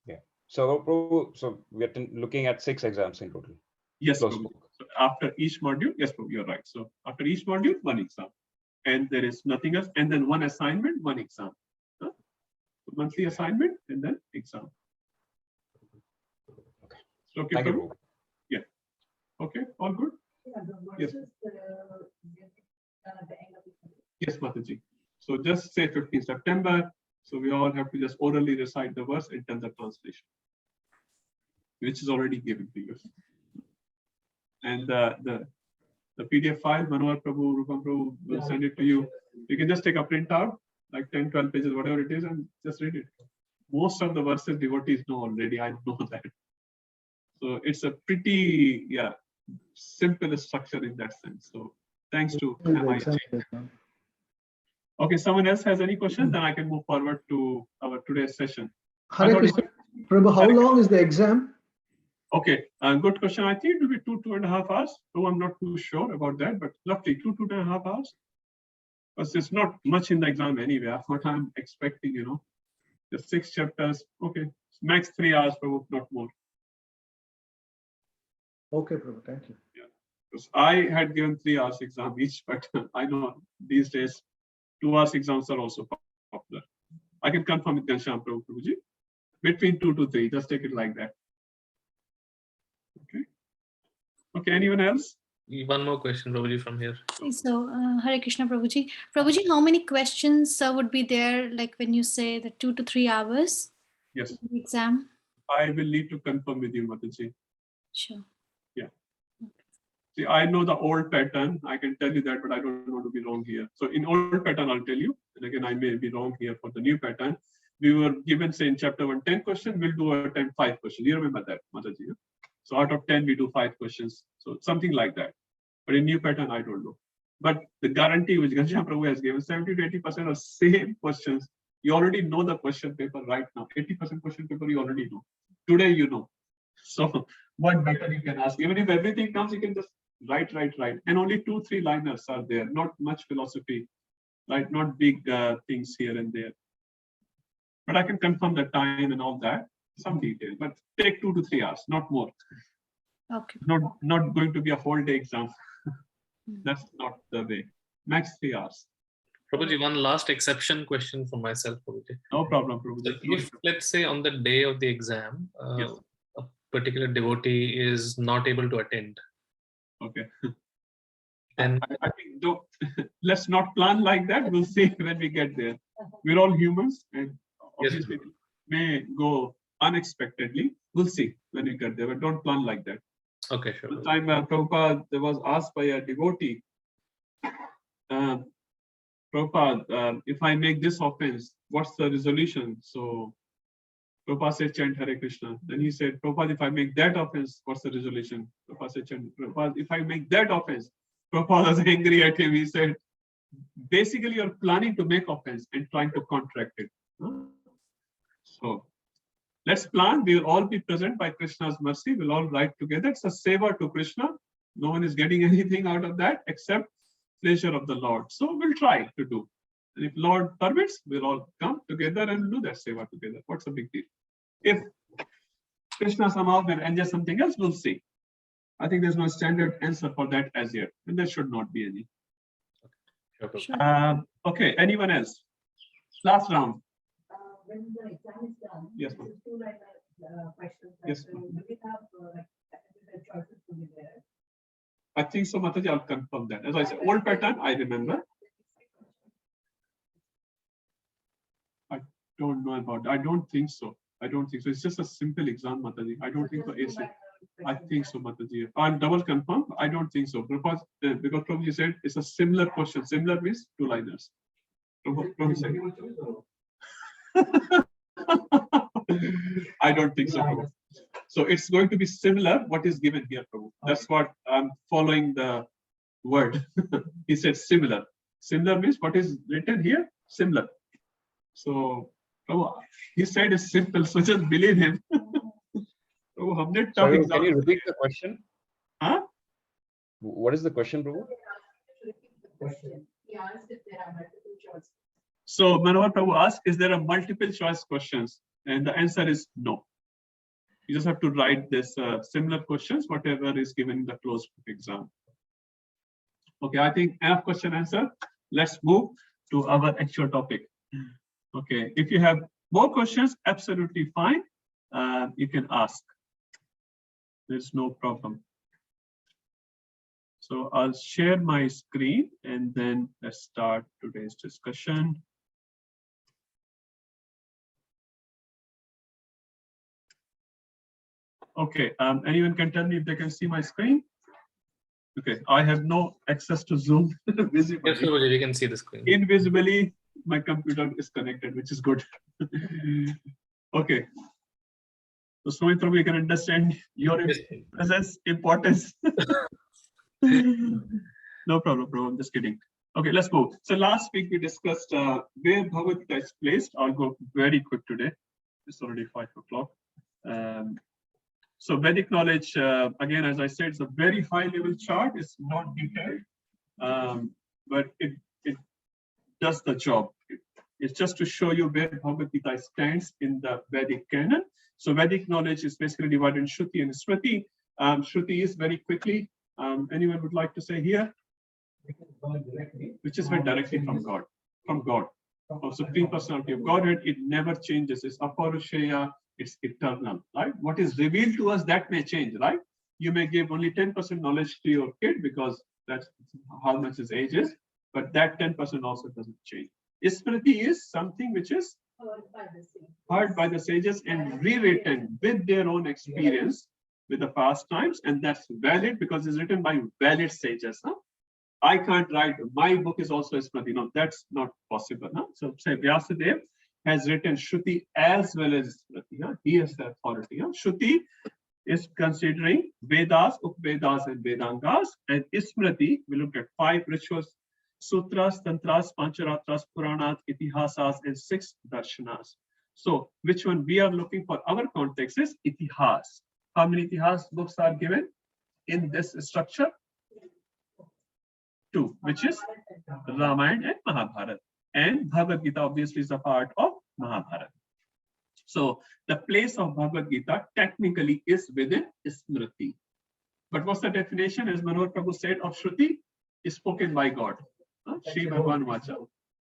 Yeah. So Prabhu, so we are looking at 6 exams in total. Yes, Closed Prabhuji. book. So after each module, yes, Prabhu, you're right. So after each module, one exam. And there is nothing else. And then one assignment, one exam. Huh? Monthly assignment and then exam. Okay, Thank you, Prabhu? Prabhu. Yeah. Okay, all good? Yeah, the Yes. verses, done at the end of the year. Yes, Mataji. So just say 15th September. So we all have to just orally recite the verse and tell the translation, which is already given to you. And the PDF file, Manohar Prabhu, Rupam Prabhu will send it to you. You can just take a printout, like 10, 12 pages, whatever it is, and just read it. Most of the verses devotees know already. I know that. So it's a pretty, simple structure in that sense. So thanks to MIT. Okay, someone else has any questions? Then I can move forward to our today's session. Hare Krishna. Prabhu, how long is the exam? Okay, good question. I think it will be 2.5 hours. No, I'm not too sure about that, but roughly 2.5 hours. Because it's not much in the exam anyway. That's what I'm expecting, The 6 chapters. Okay, max 3 hours, Prabhu, not more. Okay, Prabhu, thank you. Yeah, because I had given 3 hours exam each, but I know these days 2 hours exams are also popular. I can confirm with Ghanshyam Prabhuji. Between 2 to 3, just take it like that. Okay. Okay, anyone else? One more question, Prabhuji, from here. So, Hare Krishna, Prabhuji. Prabhuji, how many questions would be there, like when you say the 2 to 3 hours? Yes. Exam? I will need to confirm with you, Mataji. Sure. Yeah. See, I know the old pattern. I can tell you that, but I don't want to be wrong here. So in old pattern, I'll tell you. And again, I may be wrong here for the new pattern. We were given, say, in chapter 1, 10 questions. We'll do a time 5 questions. You remember that, Mataji? So out of 10, we do 5 questions. So something like that. But in new pattern, I don't know. But the guarantee which Ghanshyam Prabhu has given, 70 to 80% of same questions. You already know the question paper right now. 80% question paper you already know. Today you know. So what better you can ask? Even if everything comes, you can just write. And only 2-3 liners are there. Not much philosophy, right? Not big things here and there. But I can confirm the time and all that. Some detail, but take 2 to 3 hours, not more. Okay. Not going to be a whole day exam. That's not the way. Max 3 hours. Prabhuji, one last exception question for myself, Prabhuji. No problem, So Prabhuji. if, let's say, on the day of the exam, Yes. a particular devotee is not able to attend, Okay. then I think let's not plan like that. We'll see when we get there. We're all humans, and obviously it may go unexpectedly. We'll see when we get there, but don't plan like that. okay, sure. The time Prabhupada was asked by a devotee, Prabhupada, if I make this offense, what's the resolution? So Prabhupada said, chant Hare Krishna. Then he said, Prabhupada, if I make that offense, what's the resolution? Prabhupada said, chant, Prabhupada, if I make that offense, Prabhupada was angry at him. He said, basically, you're planning to make offense and trying to contract it. So let's plan. We will all be present by Krishna's mercy. We'll all write together. It's a seva to Krishna. No one is getting anything out of that except pleasure of the Lord. So we'll try to do. And if Lord permits, we'll all come together and do that seva together. What's the big deal? If Krishna somehow will arrange something else, we'll see. I think there's no standard answer for that as yet, and there should not be any. Sure. Okay, anyone else? Last round. When the exam is done, Yes, this is 2 liner questions. Yes, Do we have the choices to be there? I think so, Mataji, I'll confirm that. As I said, old pattern, I remember. I don't know about that. I don't think so. It's just a simple exam, Mataji. I don't think so. I think so, Mataji. I'll double confirm. I don't think so. Because Prabhuji said it's a similar question. Similar means 2 liners. Prabhuji said. I don't think so, Prabhu. So it's going to be similar what is given here, Prabhu. That's what I'm following the word. He said similar. Similar means what is written here, similar. So Prabhu, he said it's simple, so just believe him. Prabhu, Sorry, can you repeat the question? Huh? What is the question, Prabhu? He asked if there are multiple choices. So Manohar Prabhu asked, is there a multiple choice questions? And the answer is no. You just have to write this similar questions, whatever is given in the closed book exam. Okay, I think enough question answer. Let's move to our actual topic. Okay, if you have more questions, absolutely fine. You can ask. There's no problem. So I'll share my screen and then let's start today's discussion. Okay, anyone can tell me if they can see my screen? Okay, I have no access to Zoom visibly. Yes, Prabhuji, we can see the screen. Invisibly, my computer is connected, which is good. Okay. So Sumit Prabhu, you can understand your presence, importance. No problem, bro. I'm just kidding. Okay, let's go. So last week we discussed where Bhagavad Gita is placed. I'll go very quick today. It's already 5 o'clock. So Vedic knowledge, again, as I said, it's a very high level chart. It's not detailed, but it does the job. It's just to show you where Bhagavad Gita stands in the Vedic canon. So Vedic knowledge is basically divided in Shruti and Smriti. Shruti is very quickly. Anyone would like to say here? Which is read directly from God. From God. From Supreme Personality of Godhead. It never changes. It's Aparushaya. It's eternal, right? What is revealed to us, that may change, right? You may give only 10% knowledge to your kid because that's how much his age is, but that 10% also doesn't change. Smriti is something which is heard by the sages and rewritten with their own experience with the past times, and that's valid because it's written by valid sages. Huh? I can't write, my book is also Smriti. No, that's not possible. Huh? So say Vyasadeva has written Shruti as well as Smriti. Huh? He has the authority. Huh? Shruti is considering Vedas, Upvedas, and Vedangas, and Smriti, we looked at 5 rituals, Sutras, Tantras, Pancharatras, Puranas, Itihasas, and 6 Darshanas. So, which one we are looking for our context is Itihas. How many Itihas books are given in this structure? 2, which is Ramayana and Mahabharata. And Bhagavad Gita obviously is a part of Mahabharata. So the place of Bhagavad Gita technically is within Smriti. But what's the definition, as Manor Prabhu said, of Shruti? Is spoken by God. Shri Bhagavan Vacha.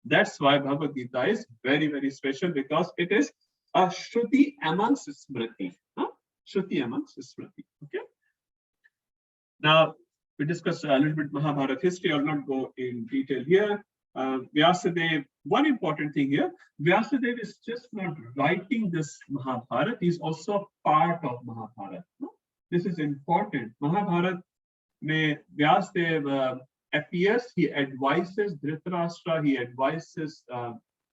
That's why Bhagavad Gita is very, very special, because it is a Shruti amongst Smriti. Shruti amongst Smriti. Okay. Now, we discussed a little bit Mahabharata history. I'll not go in detail here. Vyasadeva, one important thing here, Vyasadeva is just not writing this Mahabharata, he's also part of Mahabharata. This is important. Mahabharata, Vyasadeva appears, he advises Dhritarashtra, he advises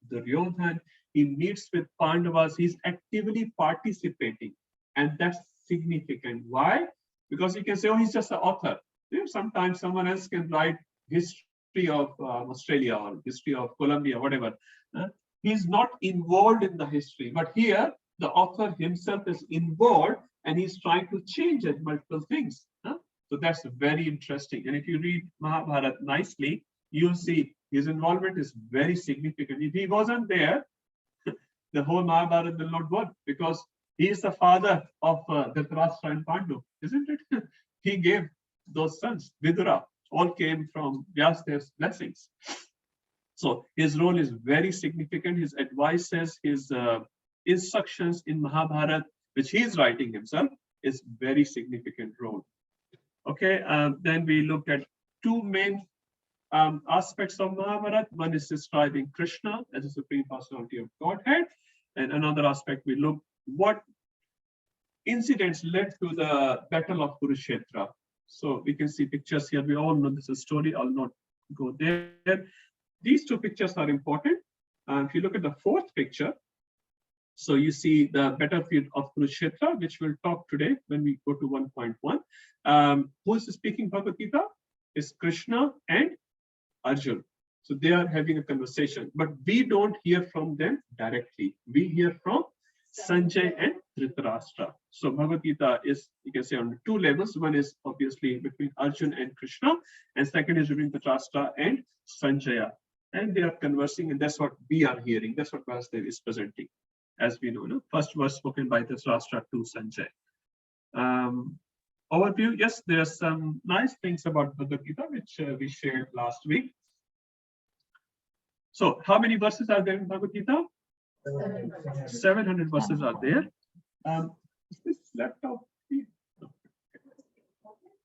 Duryodhana, he meets with Pandavas, he's actively participating. And that's significant. Why? Because you can say, oh, he's just an author. Sometimes someone else can write history of Australia or history of Colombia, whatever. He's not involved in the history, but here the author himself is involved and he's trying to change it, multiple things. So that's very interesting. And if you read Mahabharata nicely, you'll see his involvement is very significant. If he wasn't there, the whole Mahabharata will not work, because he is the father of Dhritarashtra and Pandu, isn't it? He gave those sons, Vidura, all came from Vyasadev's blessings. So his role is very significant. His advices, his instructions in Mahabharata, which he is writing himself, is very significant role. Okay, then we looked at 2 main aspects of Mahabharata. One is describing Krishna as a Supreme Personality of Godhead. And another aspect, we looked what incidents led to the Battle of Kurukshetra. So we can see pictures here. We all know this is a story. I'll not go there. These 2 pictures are important. If you look at the 4th picture, so you see the battlefield of Kurukshetra, which we'll talk today when we go to 1.1. Who is speaking Bhagavad Gita? Is Krishna and Arjuna. So they are having a conversation, but we don't hear from them directly. We hear from Sanjay and Dhritarashtra. So Bhagavad Gita is, you can say, on 2 levels. One is obviously between Arjuna and Krishna, and second is between Dhritarashtra and Sanjaya. And they are conversing, and that's what we are hearing. That's what Vyasadeva is presenting. as we know. No? First verse spoken by Dhritarashtra to Sanjay. Overview, yes, there are some nice things about Bhagavad Gita, which we shared last week. So how many verses are there in Bhagavad Gita? 700 verses are there. Is this laptop?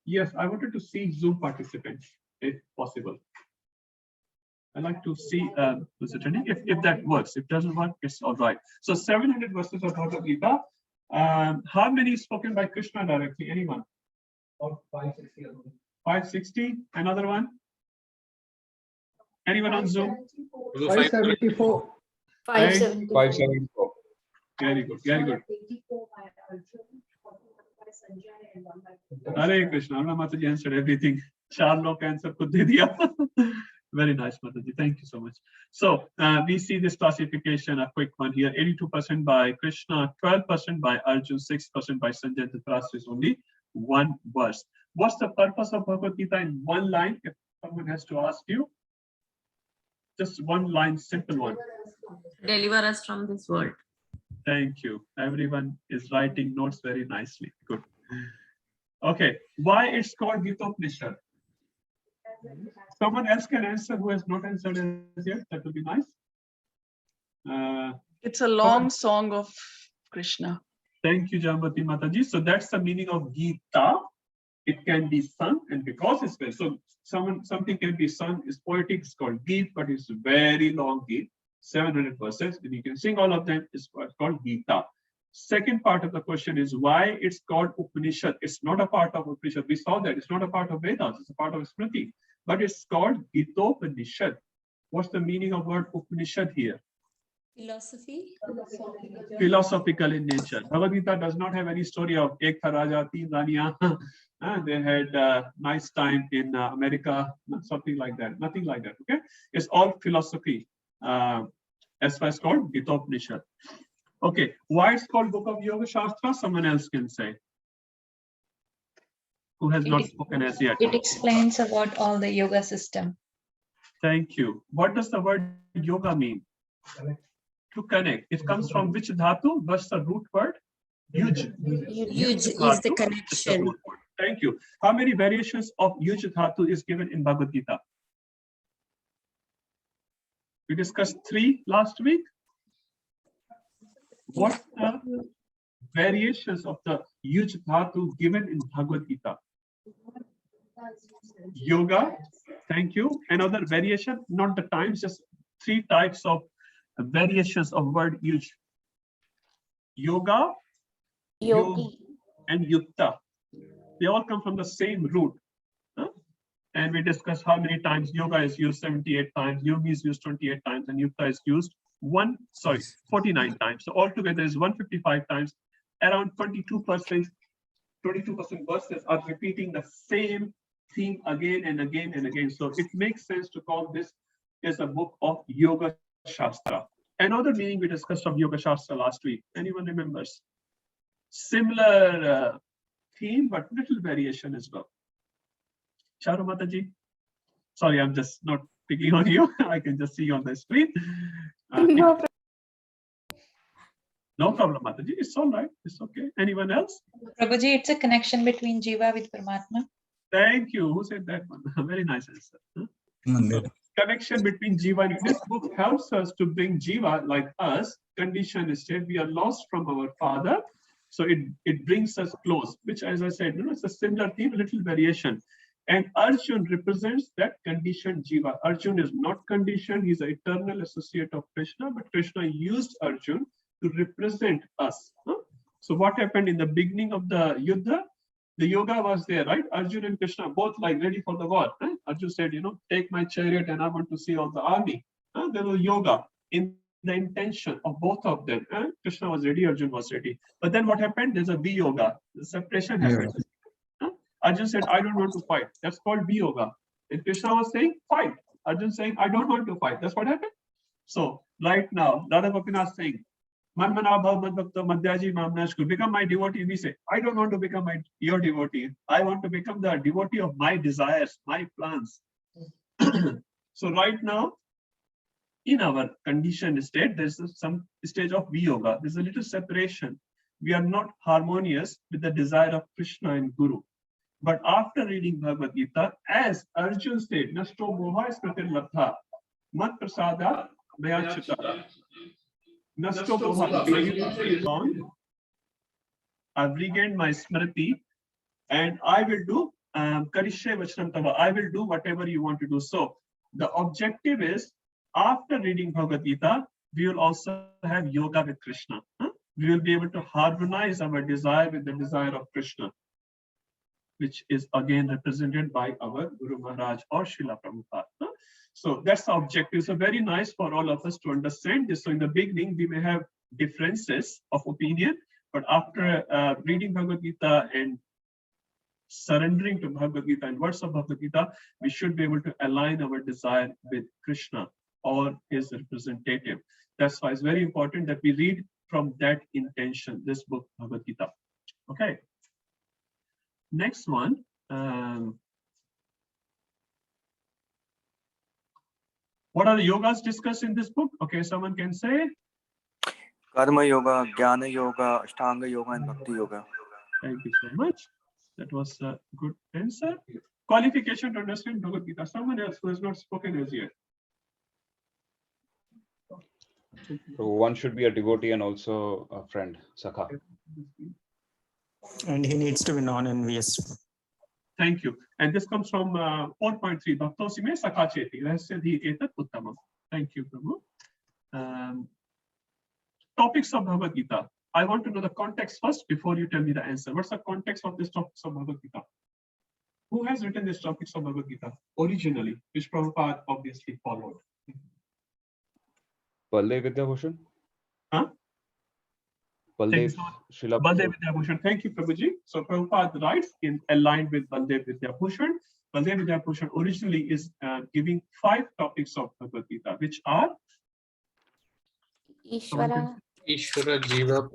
Yes, I wanted to see Zoom participants, if possible. I like to see who's attending. If that works, if it doesn't work, it's all right. So 700 verses of Bhagavad Gita. How many is spoken by Krishna directly? Anyone? 560. 560. Another one? Anyone on Zoom? 574. 574. Very good. Very good. Hare Krishna. Aruna Mataji answered everything. 4 log answer khud de diya. Very nice, Mataji. Thank you so much. So we see this classification, a quick one here. 82% by Krishna, 12% by Arjun, 6% by Sanjay. Dhritarashtra is only one verse. What's the purpose of Bhagavad Gita in one line? If someone has to ask you, just one line, simple one. Deliver us from this world. Thank you. Everyone is writing notes very nicely. Good. Okay. Why it's called Gita-Upanishad? Someone else can answer who has not answered as yet. That would be nice. It's a long song of Krishna. Thank you, Jambati Mataji. So that's the meaning of Gita. It can be sung, and because it's very, so something can be sung is poetic, it's called Geet, but it's very long Geet, 700 verses, and you can sing all of them. It's called Gita. Second part of the question is why it's called Upanishad. It's not a part of Upanishad. We saw that it's not a part of Vedas, it's a part of Smriti, but it's called Gita-Upanishad. What's the meaning of word Upanishad here? Philosophy. Philosophical in nature. Bhagavad Gita does not have any story of Ek tha Raja, Teen Raniya. They had a nice time in America, something like that. Nothing like that. Okay, it's all philosophy. As far as called Gita-Upanishad. Okay, why it's called Book of Yoga Shastra? Someone else can say. Who has not spoken as yet? It explains about all the yoga system. Thank you. What does the word yoga mean? To connect. It comes from which dhatu? What's the root word? Yuj. Yuj is the connection. Thank you. How many variations of Yuj dhatu is given in Bhagavad Gita? We discussed 3 last week. What are the variations of the Yuj dhatu given in Bhagavad Gita? Yoga. Thank you. Another variation, not the times, just 3 types of variations of word Yuj. Yoga, Yogi. and Yukta. They all come from the same root. And we discussed how many times yoga is used 78 times, yogi is used 28 times, and Yukta is used 49 times. So altogether is 155 times. Around 22% verses are repeating the same theme again and again and again. So it makes sense to call this as a book of Yoga Shastra. Another meaning we discussed of Yoga Shastra last week. Anyone remembers? Similar theme, but little variation as well. Charu Mataji. Sorry, I'm just not picking on you. I can just see you on the screen. No problem, Mataji. It's all right. It's okay. Anyone else? Prabhuji, it's a connection between Jiva with Paramatma. Thank you. Who said that one? Very nice answer. Connection between Jiva and this book helps us to bring Jiva, like us, conditioned state. We are lost from our father. So it brings us close, which, as I said, it's a similar theme, little variation. And Arjun represents that conditioned Jiva. Arjun is not conditioned. He's an eternal associate of Krishna, but Krishna used Arjun to represent us. So what happened in the beginning of the Yuddha? The yoga was there, right? Arjun and Krishna both like ready for the war. Arjun said, take my chariot and I want to see all the army. There was yoga in the intention of both of them. Krishna was ready, Arjun was ready. But then what happened? There's a Viyoga. The separation happened. Arjun said, I don't want to fight. That's called Viyoga. And Krishna was saying, fight. Arjun saying, I don't want to fight. That's what happened. So right now, Radha Gopinath saying, become my devotee. We say, I don't want to become your devotee. I want to become the devotee of my desires, my plans. So right now, in our conditioned state, there's some stage of Viyoga. There's a little separation. We are not harmonious with the desire of Krishna and Guru. But after reading Bhagavad Gita, as Arjun said, Nashto moha smritir labdha, mat prasada mayachita. Nashto moha gone. I've regained my smriti, and I will do Karishya Vachanam Tava. I will do whatever you want to do. So the objective is, after reading Bhagavad Gita, we will also have yoga with Krishna. We will be able to harmonize our desire with the desire of Krishna, which is again represented by our Guru Maharaj or Srila Prabhupada. So that's the objective. So very nice for all of us to understand this. So in the beginning, we may have differences of opinion, but after reading Bhagavad Gita and surrendering to Bhagavad Gita and words of Bhagavad Gita, we should be able to align our desire with Krishna or his representative. That's why it's very important that we read from that intention, this book, Bhagavad Gita. Okay. Next one. What are the yogas discussed in this book? Okay, someone can say. Karma Yoga, Jnana Yoga, Ashtanga Yoga, and Bhakti Yoga. Thank you so much. That was a good answer. Qualification to understand Bhagavad Gita. Someone else who has not spoken as yet. So one should be a devotee and also a friend, Sakha. And he needs to be non-envious. Thank you. And this comes from 4.3. Bhaktosime Sakha Cheti. Rahasya etat uttamam. Thank you, Prabhu. Topics of Bhagavad Gita. I want to know the context first before you tell me the answer. What's the context of this topics of Bhagavad Gita? Who has written this topics of Bhagavad Gita originally, which Prabhupada obviously followed? Baldev Vidyabhushan? Huh? Baldev Srila Baldev Vidyabhushan. Thank you, Prabhuji. So Prabhupada writes in aligned with Baldev Vidyabhushan. Baldev Vidyabhushan originally is giving 5 topics of Bhagavad Gita, which are Ishvara, Jiva,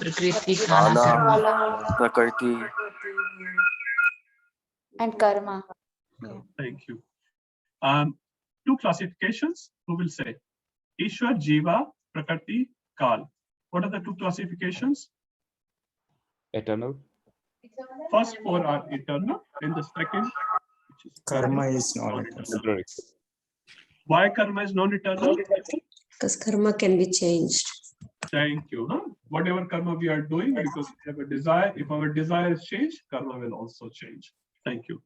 Prakriti, Kala, Prakriti, and Karma. Thank you. 2 classifications. Who will say? Ishwar, Jiva, Prakriti, Kal. What are the 2 classifications? Eternal. First 4 are eternal, and the second, which is Karma is non-eternal. Why karma is non-eternal? because karma can be changed. Thank you. Whatever karma we are doing, because we have a desire, if our desire is changed, karma will also change. Thank you.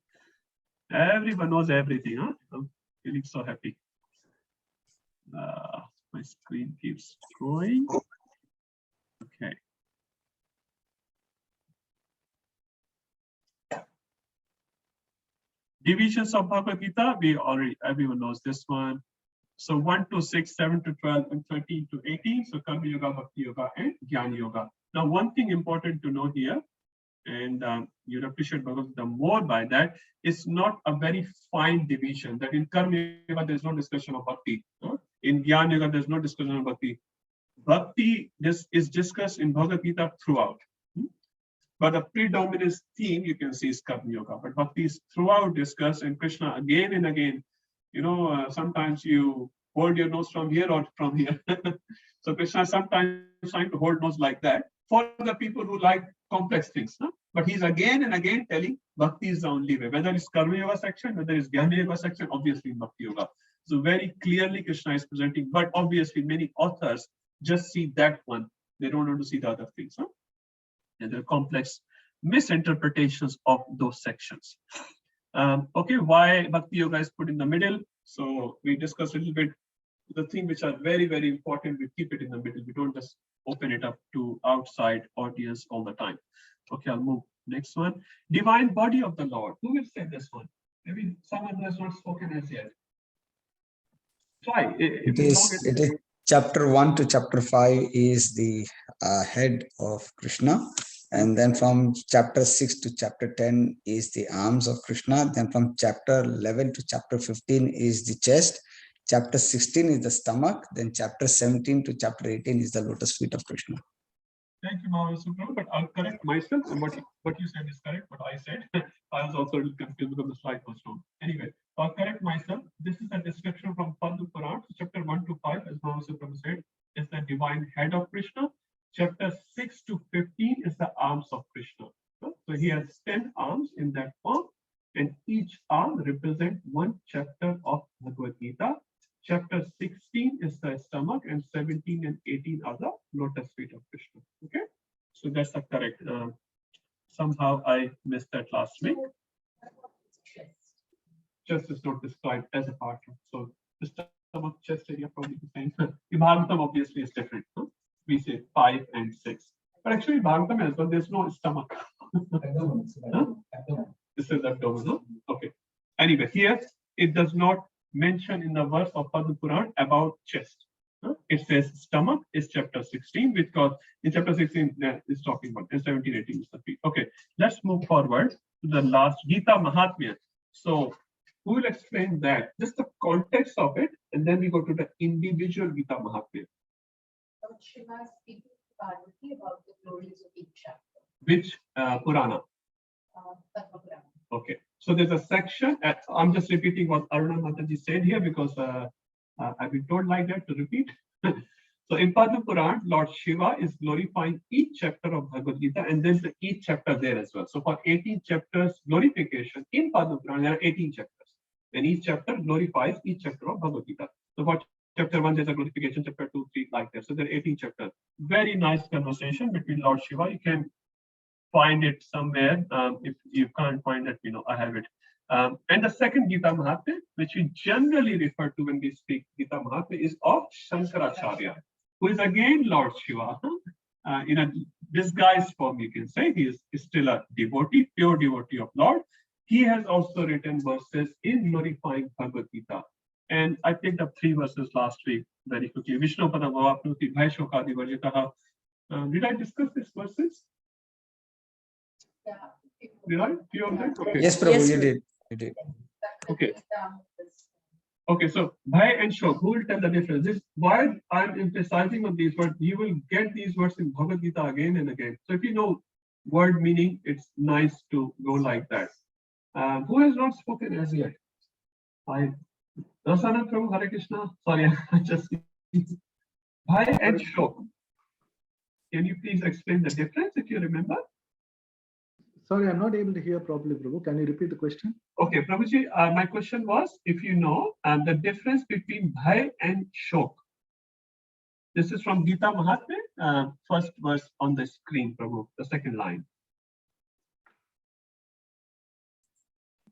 Everyone knows everything. I'm feeling so happy. My screen keeps going. Okay. Divisions of Bhagavad Gita, everyone knows this one. So 1 to 6, 7 to 12, and 13 to 18. So Karma Yoga, Bhakti Yoga, and Jnana Yoga. Now, one thing important to know here, and you'll appreciate Bhagavad Gita more by that, it's not a very fine division. That in Karma Yoga, there's no discussion of Bhakti. In Jnana Yoga, there's no discussion of Bhakti. Bhakti, this is discussed in Bhagavad Gita throughout. But the predominant theme you can see is Karma Yoga. But Bhakti is throughout discussed, and Krishna again and again. Sometimes you hold your nose from here or from here. So Krishna sometimes trying to hold nose like that for the people who like complex things. But he's again and again telling Bhakti is the only way. Whether it's Karma Yoga section, whether it's Jnana Yoga section, obviously Bhakti Yoga. So very clearly Krishna is presenting, but obviously many authors just see that one. They don't want to see the other things. And there are complex misinterpretations of those sections. Okay, why Bhakti Yoga is put in the middle? So we discussed a little bit the things which are very, very important. We keep it in the middle. We don't just open it up to outside audience all the time. Okay, I'll move. Next one. Divine body of the Lord. Who will say this one? Maybe someone who has not spoken as yet. Try. It is chapter 1 to chapter 5 is the head of Krishna. And then from chapter 6 to chapter 10 is the arms of Krishna. Then from chapter 11 to chapter 15 is the chest. Chapter 16 is the stomach. Then chapter 17 to chapter 18 is the lotus feet of Krishna. Thank you, Mahasubra. But I'll correct myself. And what you said is correct. What I said, I was also a little confused because the slide was wrong. Anyway, I'll correct myself. This is a description from Padma Puran, chapter 1 to 5, as Mahamsa Prabhu said, is the divine head of Krishna. Chapter 6 to 15 is the arms of Krishna. So he has 10 arms in that form, and each arm represents one chapter of Bhagavad Gita. Chapter 16 is the stomach, and 17 and 18 are the lotus feet of Krishna. Okay, so that's the correct. Somehow I missed that last week. Chest is not described as a part of. So the stomach, chest area probably the same. The Bhagavatam obviously is different. Huh? We say 5 and 6. But actually Bhagavatam as well, there's no stomach. Huh? This is abdomen. Huh? Okay. Anyway, here it does not mention in the verse of Padma Puran about chest. It says stomach is chapter 16, because in chapter 16 is talking about, and 17, 18 is the feet. Okay, let's move forward to the last Gita Mahatmya. So who will explain that? Just the context of it, and then we go to the individual Gita Mahatmya. Shiva speaking to Parvati about the glories of each chapter. Which Purana? Padma Purana. Okay, so there's a section. I'm just repeating what Aruna Mataji said here because I've been told like that to repeat. So in Padma Puran, Lord Shiva is glorifying each chapter of Bhagavad Gita, and there's each chapter there as well. So for 18 chapters glorification in Padma Puran, there are 18 chapters, and each chapter glorifies each chapter of Bhagavad Gita. So for chapter 1, there's a glorification, chapter 2, 3, like that. So there are 18 chapters. Very nice conversation between Lord Shiva. You can find it somewhere. If you can't find it, I have it. And the second Gita Mahatmya, which we generally refer to when we speak Gita Mahatmya, is of Shankaracharya, who is again Lord Shiva. In a disguised form, you can say. He is still a devotee, pure devotee of Lord. He has also written verses in glorifying Bhagavad Gita. And I picked up 3 verses last week very quickly. Vishnu Pada Bhavapnuti Bhai Shokadi Varjitaha. Did I discuss these verses? Yeah. Did I? Few of them? Okay. Yes, Prabhu, you did. You did. Okay. Okay, so Bhai and Shok, who will tell the difference? This why I'm emphasizing on these words. You will get these words in Bhagavad Gita again and again. So if you know word meaning, it's nice to go like that. Who has not spoken as yet? Rasana Prabhu, Hare Krishna. Sorry, I just Bhai and Shok. Can you please explain the difference if you remember? Sorry, I'm not able to hear properly, Prabhu. Can you repeat the question? Okay, Prabhuji, my question was, if you know the difference between Bhai and Shok. This is from Gita Mahatmya, first verse on the screen, Prabhu, the second line.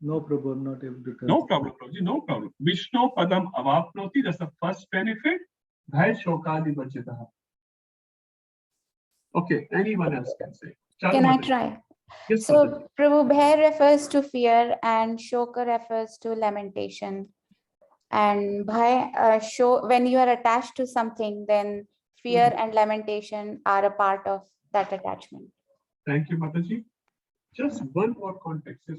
No, Prabhu, I'm not able to tell. No problem, Prabhuji, no problem. Vishnu Padam Avapnoti, that's the first benefit. Bhai Shokadi Vajitaha. Okay, anyone else can say. Can I try? Yes, so Prabhu, Bhai refers to fear and Shoka refers to lamentation. And Bhai, when you are attached to something, then fear and lamentation are a part of that attachment. Thank you, Mataji. Just one more context.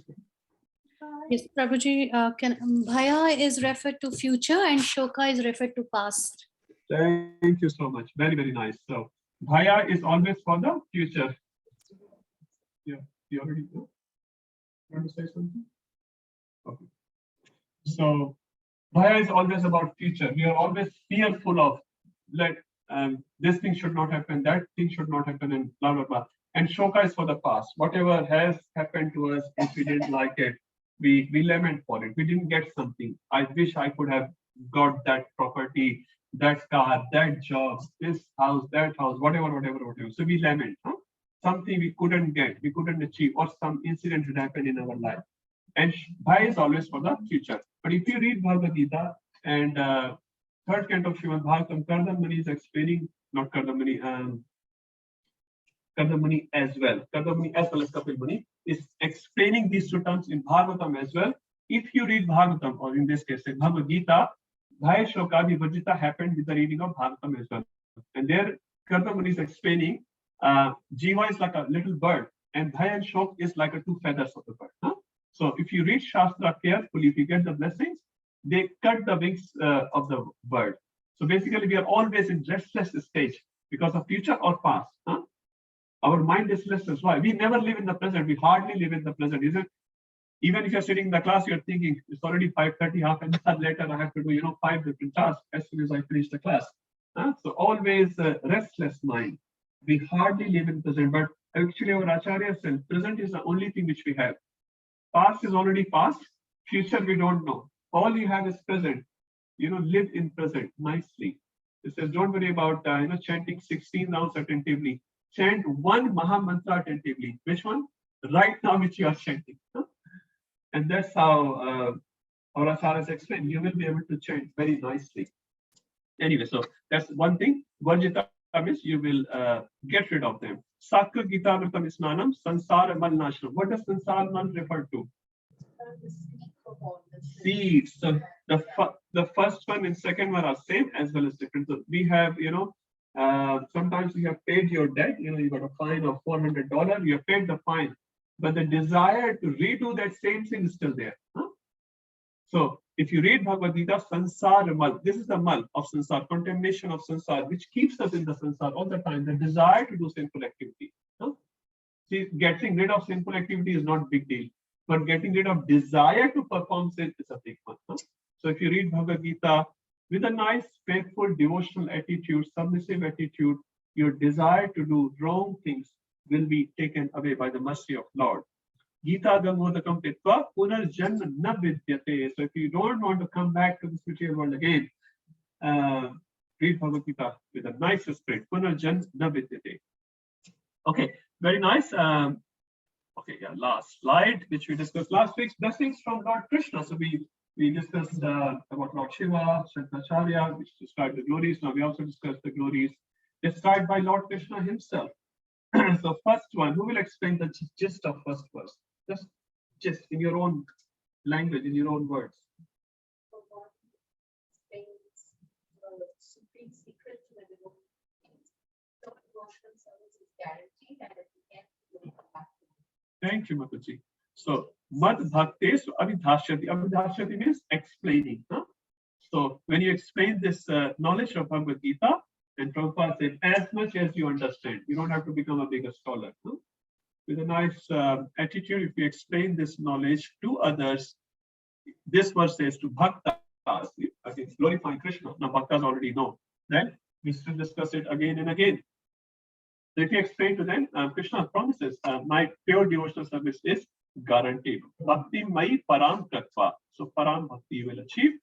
Yes, Prabhuji, Bhaya is referred to future and Shoka is referred to past. Thank you so much. Very, very nice. So Bhaya is always for the future. Yeah, you already know. You want to say something? Okay. So Bhaya is always about future. We are always fearful of this thing should not happen, that thing should not happen, and blah blah blah. And Shoka is for the past. Whatever has happened to us, if we didn't like it, we lament for it. We didn't get something. I wish I could have got that property, that car, that job, this house, that house, whatever. So we lament. Something we couldn't get, we couldn't achieve, or some incident that happened in our life. And Bhai is always for the future. But if you read Bhagavad Gita and third canto of Srimad Bhagavatam, Kardamani is explaining, not Kardamani, Kardamani as well. Kardamani as well as Kapil Muni is explaining these two terms in Bhagavatam as well. If you read Bhagavatam, or in this case, Bhagavad Gita, Bhai Shokadi Vajita happened with the reading of Bhagavatam as well. And there, Kardamani is explaining, Jiva is like a little bird, and Bhai and Shok is like 2 feathers of the bird. So if you read Shastra carefully, if you get the blessings, they cut the wings of the bird. So basically, we are always in restless stage because of future or past. Our mind is restless. Why? We never live in the present. We hardly live in the present. Is it? Even if you're sitting in the class, you're thinking it's already 5:30, half an hour later, I have to do 5 different tasks as soon as I finish the class. So always restless mind. We hardly live in present, but actually our Acharya said present is the only thing which we have. Past is already past, future we don't know. All you have is present. Live in present nicely. It says don't worry about chanting 16 rounds attentively. Chant one Maha Mantra attentively. Which one? Right now which you are chanting. And that's how our Acharyas explain. You will be able to chant very nicely. Anyway, so that's one thing. Varjita means you will get rid of them. Sakka Gita Vratam Snanam Sansara Mal Nashram. What does Sansara Mal refer to? Seeds. So the first one and second one are same as well as different. So we have, sometimes you have paid your debt. You got a fine of $400. You have paid the fine, but the desire to redo that same thing is still there. So if you read Bhagavad Gita, Sansar Mal, this is the Mal of Sansar, contamination of Sansar, which keeps us in the Sansar all the time, the desire to do sinful activity. See, getting rid of sinful activity is not a big deal, but getting rid of desire to perform sin is a big one. So if you read Bhagavad Gita with a nice, faithful, devotional attitude, submissive attitude, your desire to do wrong things will be taken away by the mercy of Lord. Gita Gangodakam Pitva Punarjanma na vidyate. So if you don't want to come back to this material world again, read Bhagavad Gita with a nice spirit. Punarjanma na vidyate. Okay, very nice. Okay, yeah, last slide, which we discussed last week. Blessings from Lord Krishna. So we discussed about Lord Shiva, Shankaracharya, which described the glories. Now we also discussed the glories described by Lord Krishna himself. So first one, who will explain the gist of first verse? Just in your own language, in your own words. Thank you, Mataji. So, Mad Bhakti, so Abhidhashyati. Abhidhashyati means explaining. So, when you explain this knowledge of Bhagavad Gita, and Prabhupada said, as much as you understand, you don't have to become a bigger scholar. With a nice attitude, if you explain this knowledge to others, this verse says to Bhaktas, again, glorifying Krishna. Now, Bhaktas already know. Then we still discuss it again and again. So if you explain to them, Krishna promises, my pure devotional service is guaranteed. Bhakti mai param kratva. So param bhakti you will achieve.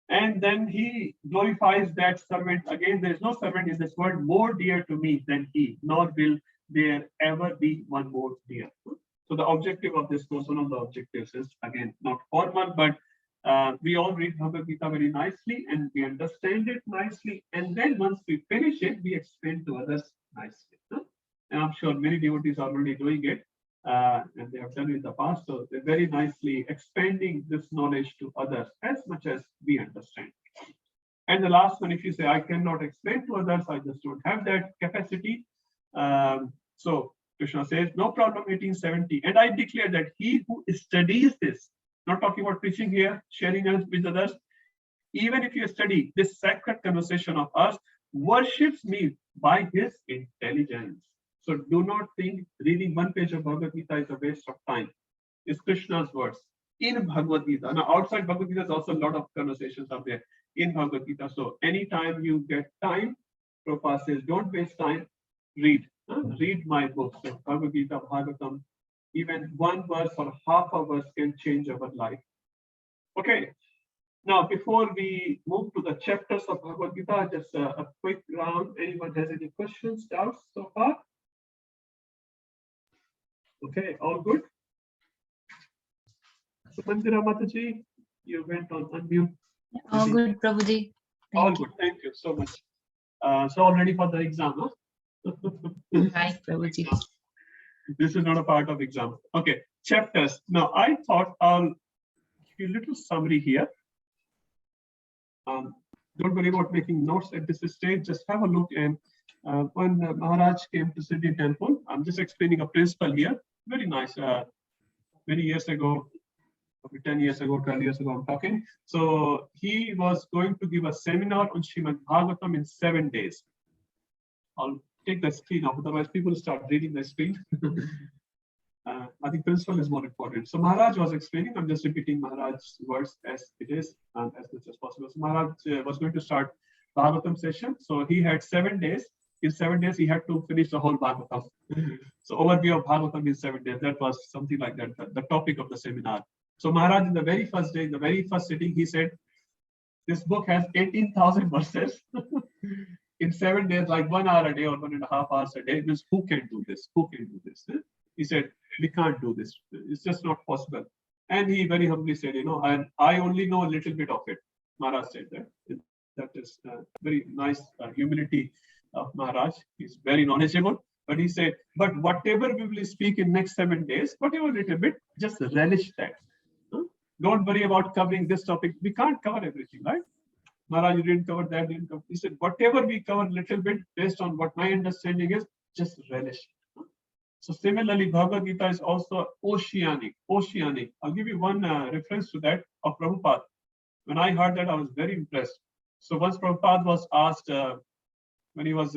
And then he glorifies that servant. Again, there is no servant in this world more dear to me than he, nor will there ever be one more dear. So the objective of this course, one of the objectives is, again, not formal, but we all read Bhagavad Gita very nicely and we understand it nicely. And then once we finish it, we explain to others nicely. And I'm sure many devotees are already doing it. And they have done it in the past. So they're very nicely expanding this knowledge to others as much as we understand. And the last one, if you say, I cannot explain to others, I just don't have that capacity. So Krishna says, no problem, 1870. And I declare that he who studies this, not talking about preaching here, sharing us with others, even if you study this sacred conversation of us, worships me by his intelligence. So do not think reading one page of Bhagavad Gita is a waste of time. It's Krishna's words in Bhagavad Gita. Now outside Bhagavad Gita, there's also a lot of conversations up there in Bhagavad Gita. So anytime you get time, Prabhupada says, don't waste time, read. Read my book. So Bhagavad Gita, Bhagavatam, even one verse or half a verse can change our life. Okay. Now, before we move to the chapters of Bhagavad Gita, just a quick round. Anyone has any questions, doubts so far? Okay, all good? Sumandira Mataji, you went on unmute. All good, Prabhuji. All good, thank you so much. So all ready for the exam, huh? Right, Prabhuji. This is not a part of exam. Okay, chapters. Now, I thought I'll give you a little summary here. Don't worry about making notes at this stage. Just have a look. And when Maharaj came to Siddhi Temple, I'm just explaining a principle here. Very nice. Many years ago, 10 years ago, 12 years ago, I'm talking. So he was going to give a seminar on Srimad Bhagavatam in 7 days. I'll take the screen off, otherwise people start reading the screen. I think principle is more important. So Maharaj was explaining, I'm just repeating Maharaj's words as it is and as much as possible. So Maharaj was going to start Bhagavatam session. So he had 7 days. In 7 days, he had to finish the whole Bhagavatam. So overview of Bhagavatam in 7 days. That was something like that, the topic of the seminar. So Maharaj, in the very first day, in the very first sitting, he said, this book has 18,000 verses. In 7 days, like 1 hour a day or 1.5 hours a day, means who can do this? Who can do this? He said, we can't do this. It's just not possible. And he very humbly said, I only know a little bit of it. Maharaj said that. That is very nice humility of Maharaj. He's very knowledgeable. But he said, but whatever we will speak in next 7 days, whatever little bit, just relish that. Don't worry about covering this topic. We can't cover everything, right? Maharaj, you didn't cover that, didn't cover. He said, whatever we cover a little bit, based on what my understanding is, just relish. So similarly, Bhagavad Gita is also oceanic. I'll give you one reference to that of Prabhupada. When I heard that, I was very impressed. So once Prabhupada was asked, when he was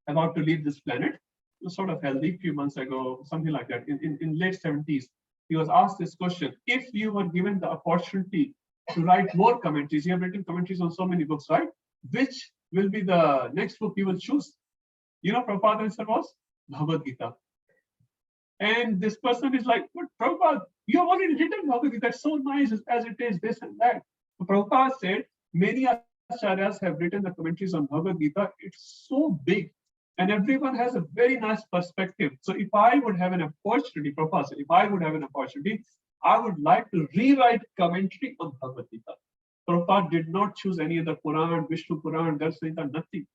about to leave this planet, he was sort of healthy a few months ago, something like that, in late 70s, he was asked this question: if you were given the opportunity to write more commentaries, you have written commentaries on so many books, right? Which will be the next book you will choose? Prabhupada's answer was Bhagavad Gita. And this person is like, but Prabhupada, you have already written Bhagavad Gita, that's so nice as it is, this and that. So Prabhupada said, many acharyas have written the commentaries on Bhagavad Gita. It's so big. And everyone has a very nice perspective. So if I would have an opportunity, Prabhupada said, if I would have an opportunity, I would like to rewrite commentary on Bhagavad Gita. Prabhupada did not choose any other Puran, Vishnu Puran, Darshanita, nothing.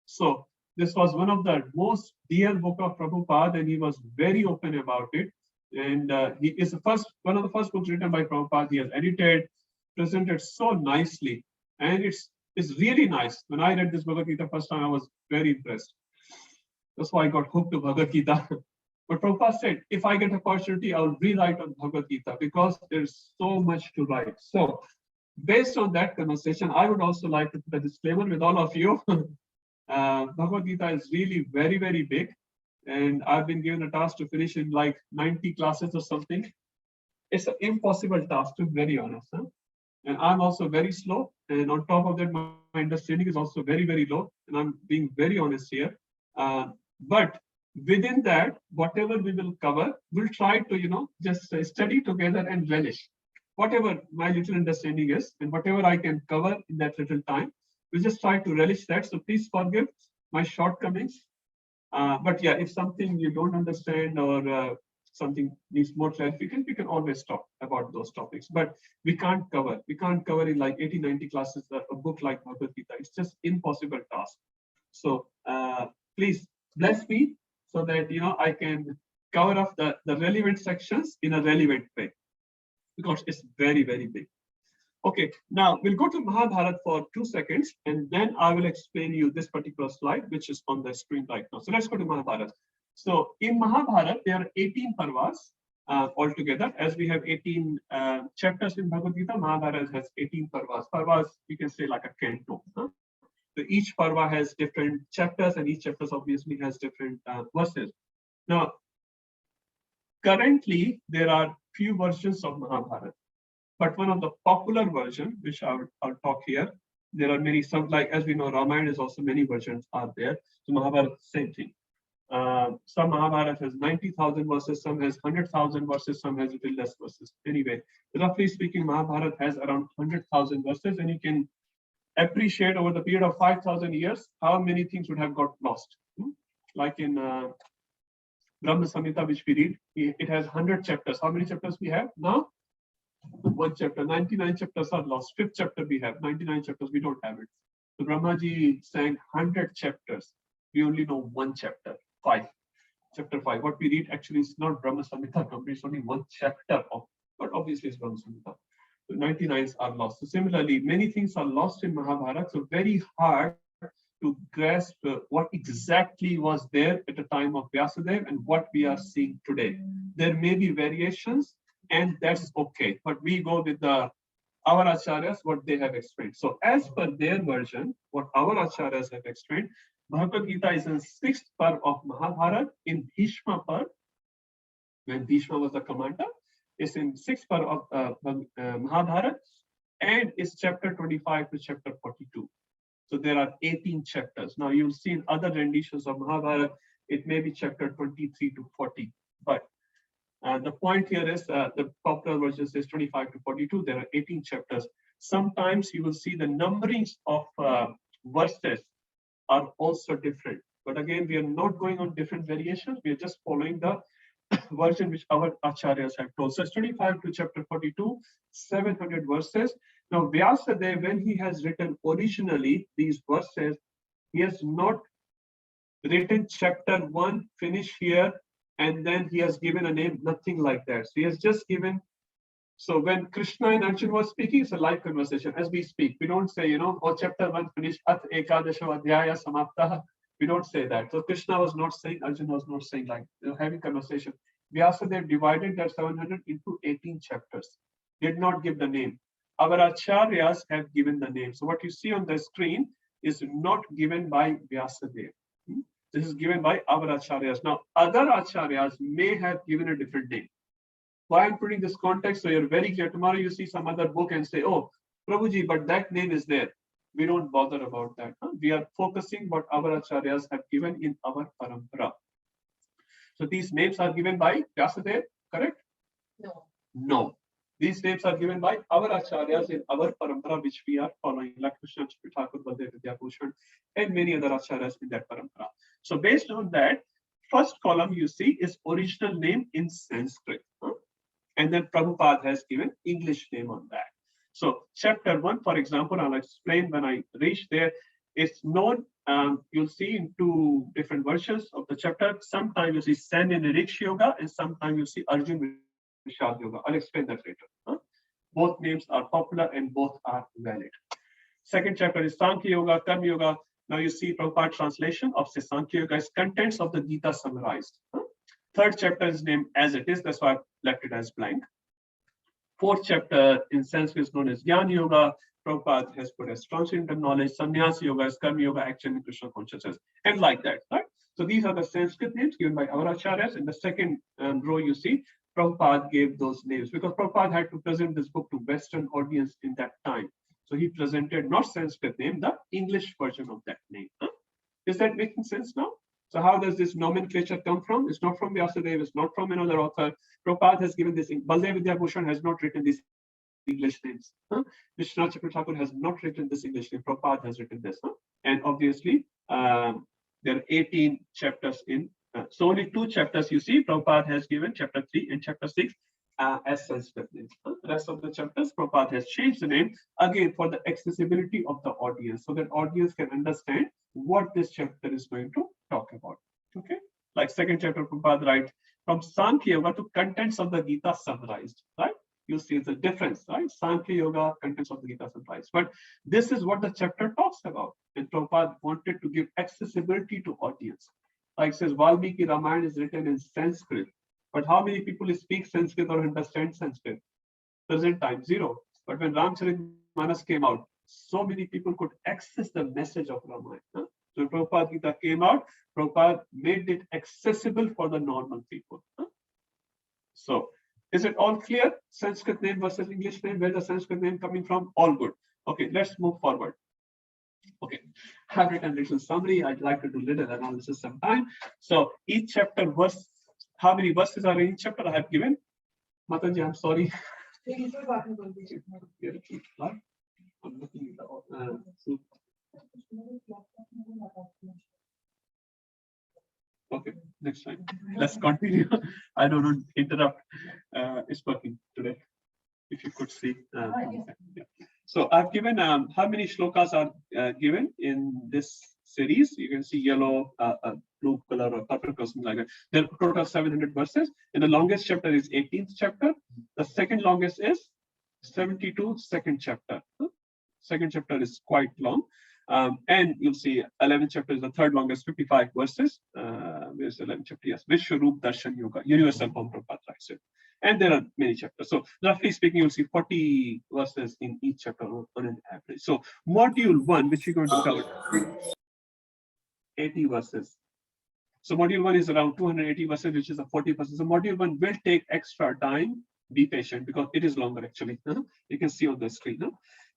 So this was one of the most dear book of Prabhupada, and he was very open about it. And he is one of the first books written by Prabhupada. He has edited, presented so nicely, and it's really nice. When I read this Bhagavad Gita first time, I was very impressed. That's why I got hooked to Bhagavad Gita. But Prabhupada said, if I get an opportunity, I'll rewrite on Bhagavad Gita because there's so much to write. So based on that conversation, I would also like to put a disclaimer with all of you. Bhagavad Gita is really very, very big. And I've been given a task to finish in like 90 classes or something. It's an impossible task, to be very honest. And I'm also very slow. And on top of that, my understanding is also very, very low. And I'm being very honest here. But within that, whatever we will cover, we'll try to, just study together and relish. Whatever my little understanding is, and whatever I can cover in that little time, we'll just try to relish that. So please forgive my shortcomings. But yeah, if something you don't understand or something needs more clarification, we can always talk about those topics. But we can't cover in like 80, 90 classes a book like Bhagavad Gita. It's just impossible task. So please bless me so that I can cover up the relevant sections in a relevant way, because it's very, very big. Okay, now we'll go to Mahabharata for 2 seconds, and then I will explain you this particular slide, which is on the screen right now. So let's go to Mahabharata. So in Mahabharata, there are 18 parvas altogether. As we have 18 chapters in Bhagavad Gita, Mahabharata has 18 parvas. Parvas, you can say like a canto. So each parva has different chapters, and each chapter obviously has different verses. Now, currently, there are few versions of Mahabharata. But one of the popular version, which I'll talk here, there are many, some like, as we know, Ramayana is also many versions are there. So Mahabharata, same thing. Some Mahabharata has 90,000 verses, some has 100,000 verses, some has a little less verses. Anyway, roughly speaking, Mahabharata has around 100,000 verses, and you can appreciate over the period of 5,000 years how many things would have got lost. Like in Brahma Samhita, which we read, it has 100 chapters. How many chapters we have now? 1 chapter. 99 chapters are lost. 5th chapter we have. 99 chapters we don't have it. So Brahmaji sang 100 chapters. We only know 1 chapter. 5. Chapter 5. What we read actually is not Brahma Samhita. It's only 1 chapter of, but obviously it's Brahma Samhita. So 99s are lost. So similarly, many things are lost in Mahabharata. So very hard to grasp what exactly was there at the time of Vyasadeva and what we are seeing today. There may be variations, and that's okay. But we go with our acharyas, what they have explained. So as per their version, what our acharyas have explained, Bhagavad Gita is in 6th par of Mahabharata, in Bhishma par, when Bhishma was the commander, is in 6th par of Mahabharata, and is chapter 25 to chapter 42. So there are 18 chapters. Now you'll see in other renditions of Mahabharata, it may be chapter 23 to 40. But the point here is the popular version says 25 to 42. There are 18 chapters. Sometimes you will see the numberings of verses are also different. But again, we are not going on different variations. We are just following the version which our acharyas have told. So it's 25 to chapter 42, 700 verses. Now Vyasadeva, when he has written originally these verses, he has not written chapter 1, finish here, and then he has given a name, nothing like that. So he has just given, so when Krishna and Arjuna was speaking, it's a live conversation as we speak. We don't say, oh, chapter 1 finished, at ekadasha adhyaya samaptaha. We don't say that. So Krishna was not saying, Arjuna was not saying, like having conversation. Vyasadeva divided that 700 into 18 chapters. Did not give the name. Our acharyas have given the name. So what you see on the screen is not given by Vyasadeva. This is given by our acharyas. Now, other acharyas may have given a different name. Why I'm putting this context so you're very clear. Tomorrow you see some other book and say, oh, Prabhuji, but that name is there. We don't bother about that. We are focusing what our acharyas have given in our parampara. So these names are given by Vyasadeva, correct? No. No. These names are given by our acharyas in our parampara, which we are following, like Krishna Thakur, Baldev Vidyabhushan, and many other acharyas in that parampara. So based on that, first column you see is original name in Sanskrit. And then Prabhupada has given English name on that. So chapter 1, for example, I'll explain when I reach there. It's known, you'll see in two different versions of the chapter. Sometimes you see San and Rich Yoga, and sometimes you see Arjun Vishad Yoga. I'll explain that later. Both names are popular and both are valid. Second chapter is Sankhya Yoga, Karma Yoga. Now you see Prabhupada translation of Sankhya Yoga is contents of the Gita summarized. Third chapter is named as it is, that's why I've left it as blank. Fourth chapter in Sanskrit is known as Jnana Yoga. Prabhupada has put as transcendental knowledge. Sannyasa Yoga is Karma Yoga, action in Krishna consciousness, and like that, right? So these are the Sanskrit names given by our acharyas. In the second row, you see Prabhupada gave those names because Prabhupada had to present this book to Western audience in that time. So he presented not Sanskrit name, the English version of that name. Is that making sense now? So how does this nomenclature come from? It's not from Vyasadeva, it's not from another author. Prabhupada has given this. Baldev Vidyabhushan has not written these English names. Vishnu Thakur has not written this English name. Prabhupada has written this. And obviously, there are 18 chapters in. So only 2 chapters you see. Prabhupada has given chapter 3 and chapter 6 as Sanskrit names. The rest of the chapters, Prabhupada has changed the name again for the accessibility of the audience, so that audience can understand what this chapter is going to talk about. Okay, like second chapter, Prabhupada writes from Sankhya Yoga to contents of the Gita summarized. Right? You see it's a difference, right? Sankhya Yoga, contents of the Gita summarized. But this is what the chapter talks about. And Prabhupada wanted to give accessibility to audience. Like says Valmiki Ramayana is written in Sanskrit. But how many people speak Sanskrit or understand Sanskrit? Present time, 0. But when Ramcharitmanas came out, so many people could access the message of Ramayana. So Prabhupada Gita came out, Prabhupada made it accessible for the normal people. So is it all clear? Sanskrit name versus English name, where the Sanskrit name coming from? All good. Okay, let's move forward. Okay, I've written a little summary. I'd like to do little analysis sometime. So each chapter verse, how many verses are in each chapter I have given? Mataji, I'm sorry. I'm looking at the okay, next time. Let's continue. I don't want to interrupt. It's working today. If you could see. Yeah. So I've given how many shlokas are given in this series. You can see yellow, blue color, or purple color, something like that. There are total 700 verses. And the longest chapter is 18th chapter. The second longest is 72, second chapter. Second chapter is quite long. And you'll see 11th chapter is the third longest, 55 verses. Where's the 11th chapter? Yes, Vishwarup Darshan Yoga, Universal Form Prabhupada writes it. And there are many chapters. So roughly speaking, you'll see 40 verses in each chapter on an average. So module 1, which we're going to cover. 280 verses. So module 1 is around 280 verses, which is a 40%. So module 1 will take extra time. Be patient because it is longer actually. You can see on the screen.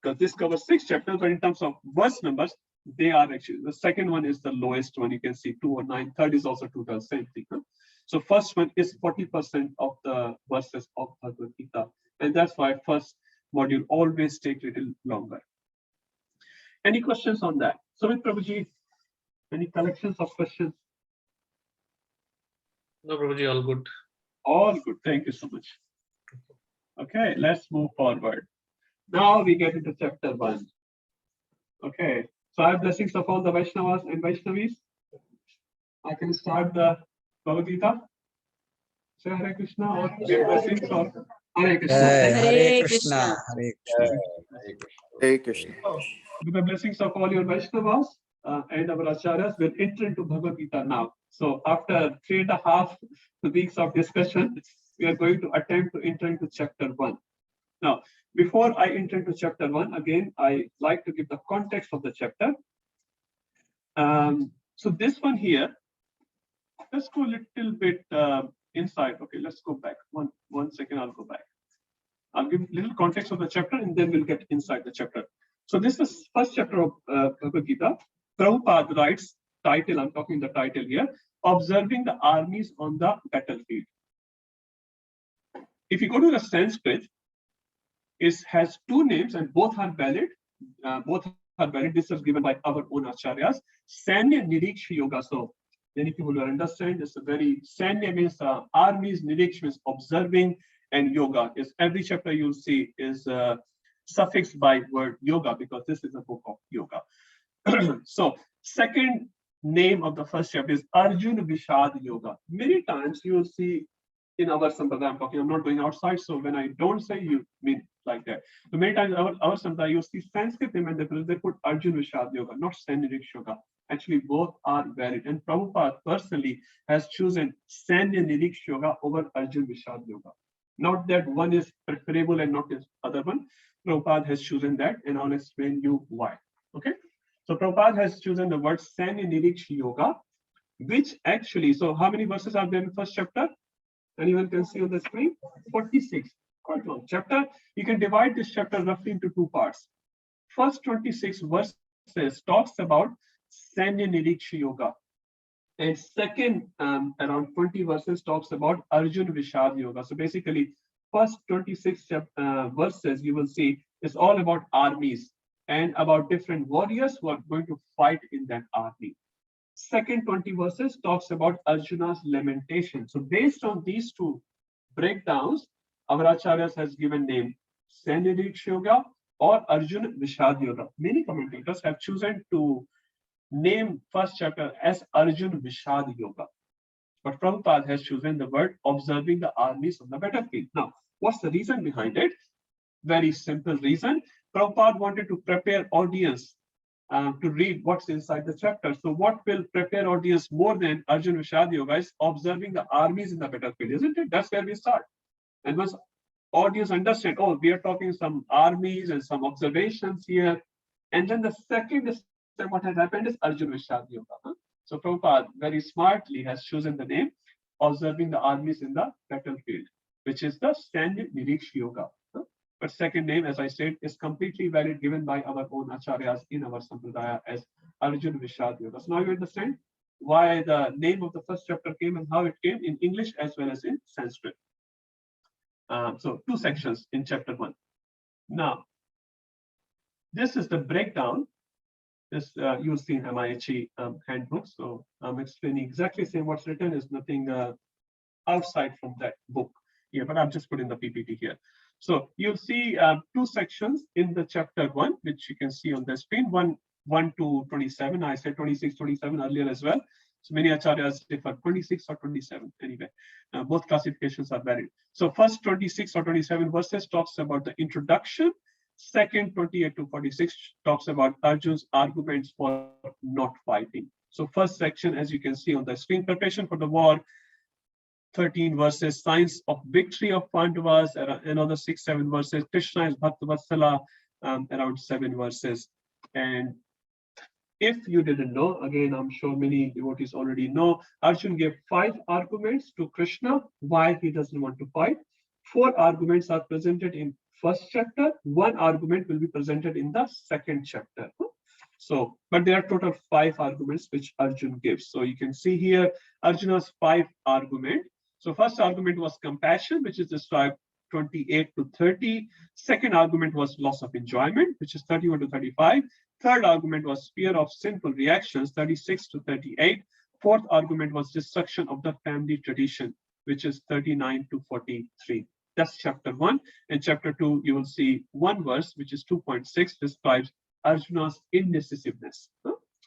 Because this covers 6 chapters, but in terms of verse numbers, they are actually, the second one is the lowest one. You can see 209. Third is also 212, same thing. So first one is 40% of the verses of Bhagavad Gita. And that's why first module always take a little longer. Any questions on that? So with Prabhuji, any collections of questions? No, Prabhuji, all good. All good. Thank you so much. Okay, let's move forward. Now we get into chapter 1. Okay, so I have blessings of all the Vaishnavas and Vaishnavis. I can start the Bhagavad Gita. Say Hare Krishna or give blessings or Hare Krishna. Hare Krishna. Hare Krishna. Hare Krishna. With the blessings of all your Vaishnavas and our Acharyas, we'll enter into Bhagavad Gita now. So after 3.5 weeks of discussion, we are going to attempt to enter into chapter 1. Now, before I enter into chapter 1, again, I like to give the context of the chapter. So this one here, let's go a little bit inside. Okay, let's go back. One second, I'll go back. I'll give a little context of the chapter and then we'll get inside the chapter. So this is first chapter of Bhagavad Gita. Prabhupada writes, title, I'm talking the title here, Observing the Armies on the Battlefield. If you go to the Sanskrit, it has 2 names and both are valid. This is given by our own acharyas. Sanya Niriksha Yoga. So many people will understand it's a very Sanya means armies, Niriksha means observing, and yoga is every chapter you'll see is suffixed by word yoga because this is a book of yoga. So second name of the first chapter is Arjuna Vishad Yoga. Many times you will see in our sampradaya, I'm not going outside, so when I don't say, you mean like that. So many times our sampradaya, you see Sanskrit name and they put Arjuna Vishad Yoga, not Sanya Yoga. Actually, both are valid. And Prabhupada personally has chosen Sanya Niriksha Yoga over Arjuna Vishad Yoga. Not that one is preferable and not the other one. Prabhupada has chosen that, and I'll explain you why. Okay. So Prabhupada has chosen the word Sanya Niriksha Yoga, which actually, so how many verses are there in the first chapter? Anyone can see on the screen? 46. Quite long chapter. You can divide this chapter roughly into 2 parts. First 26 verses talks about Sanya Niriksha Yoga. And second, around 20 verses talks about Arjuna Vishad Yoga. So basically, first 26 verses you will see is all about armies and about different warriors who are going to fight in that army. Second 20 verses talks about Arjuna's lamentation. So based on these 2 breakdowns, our acharyas has given name Sanya Niriksha Yoga or Arjuna Vishad Yoga. Many commentators have chosen to name first chapter as Arjuna Vishad Yoga. But Prabhupada has chosen the word observing the armies on the battlefield. Now, what's the reason behind it? Very simple reason. Prabhupada wanted to prepare audience to read what's inside the chapter. So what will prepare audience more than Arjuna Vishad Yoga is observing the armies in the battlefield, isn't it? That's where we start. And once audience understand, oh, we are talking some armies and some observations here. And then the second is what has happened is Arjuna Vishad Yoga. So Prabhupada very smartly has chosen the name observing the armies in the battlefield, which is the Sanya Niriksha Yoga. But second name, as I said, is completely valid given by our own acharyas in our sampradaya as Arjuna Vishad Yoga. So now you understand why the name of the first chapter came and how it came in English as well as in Sanskrit. So 2 sections in chapter 1. Now, this is the breakdown. This you'll see in MIHE handbook. So I'm explaining exactly same what's written is nothing outside from that book here, but I've just put in the PPT here. So you'll see 2 sections in the chapter 1, which you can see on the screen, 1 to 27. I said 26, 27 earlier as well. So many acharyas differ 26 or 27 anyway. Both classifications are valid. So first 26 or 27 verses talks about the introduction. Second 28 to 46 talks about Arjun's arguments for not fighting. So first section, as you can see on the screen, preparation for the war. 13 verses, signs of victory of Pandavas, another 6-7 verses. Krishna is Bhakta Vatsala, around 7 verses. And if you didn't know, again, I'm sure many devotees already know, Arjun gave 5 arguments to Krishna why he doesn't want to fight. 4 arguments are presented in first chapter. 1 argument will be presented in the second chapter. So, but there are total 5 arguments which Arjun gives. So you can see here Arjuna's 5 arguments. So first argument was compassion, which is described 28 to 30. Second argument was loss of enjoyment, which is 31 to 35. Third argument was fear of sinful reactions, 36 to 38. Fourth argument was destruction of the family tradition, which is 39 to 43. That's chapter 1. In chapter 2, you will see one verse, which is 2.6, describes Arjuna's indecisiveness.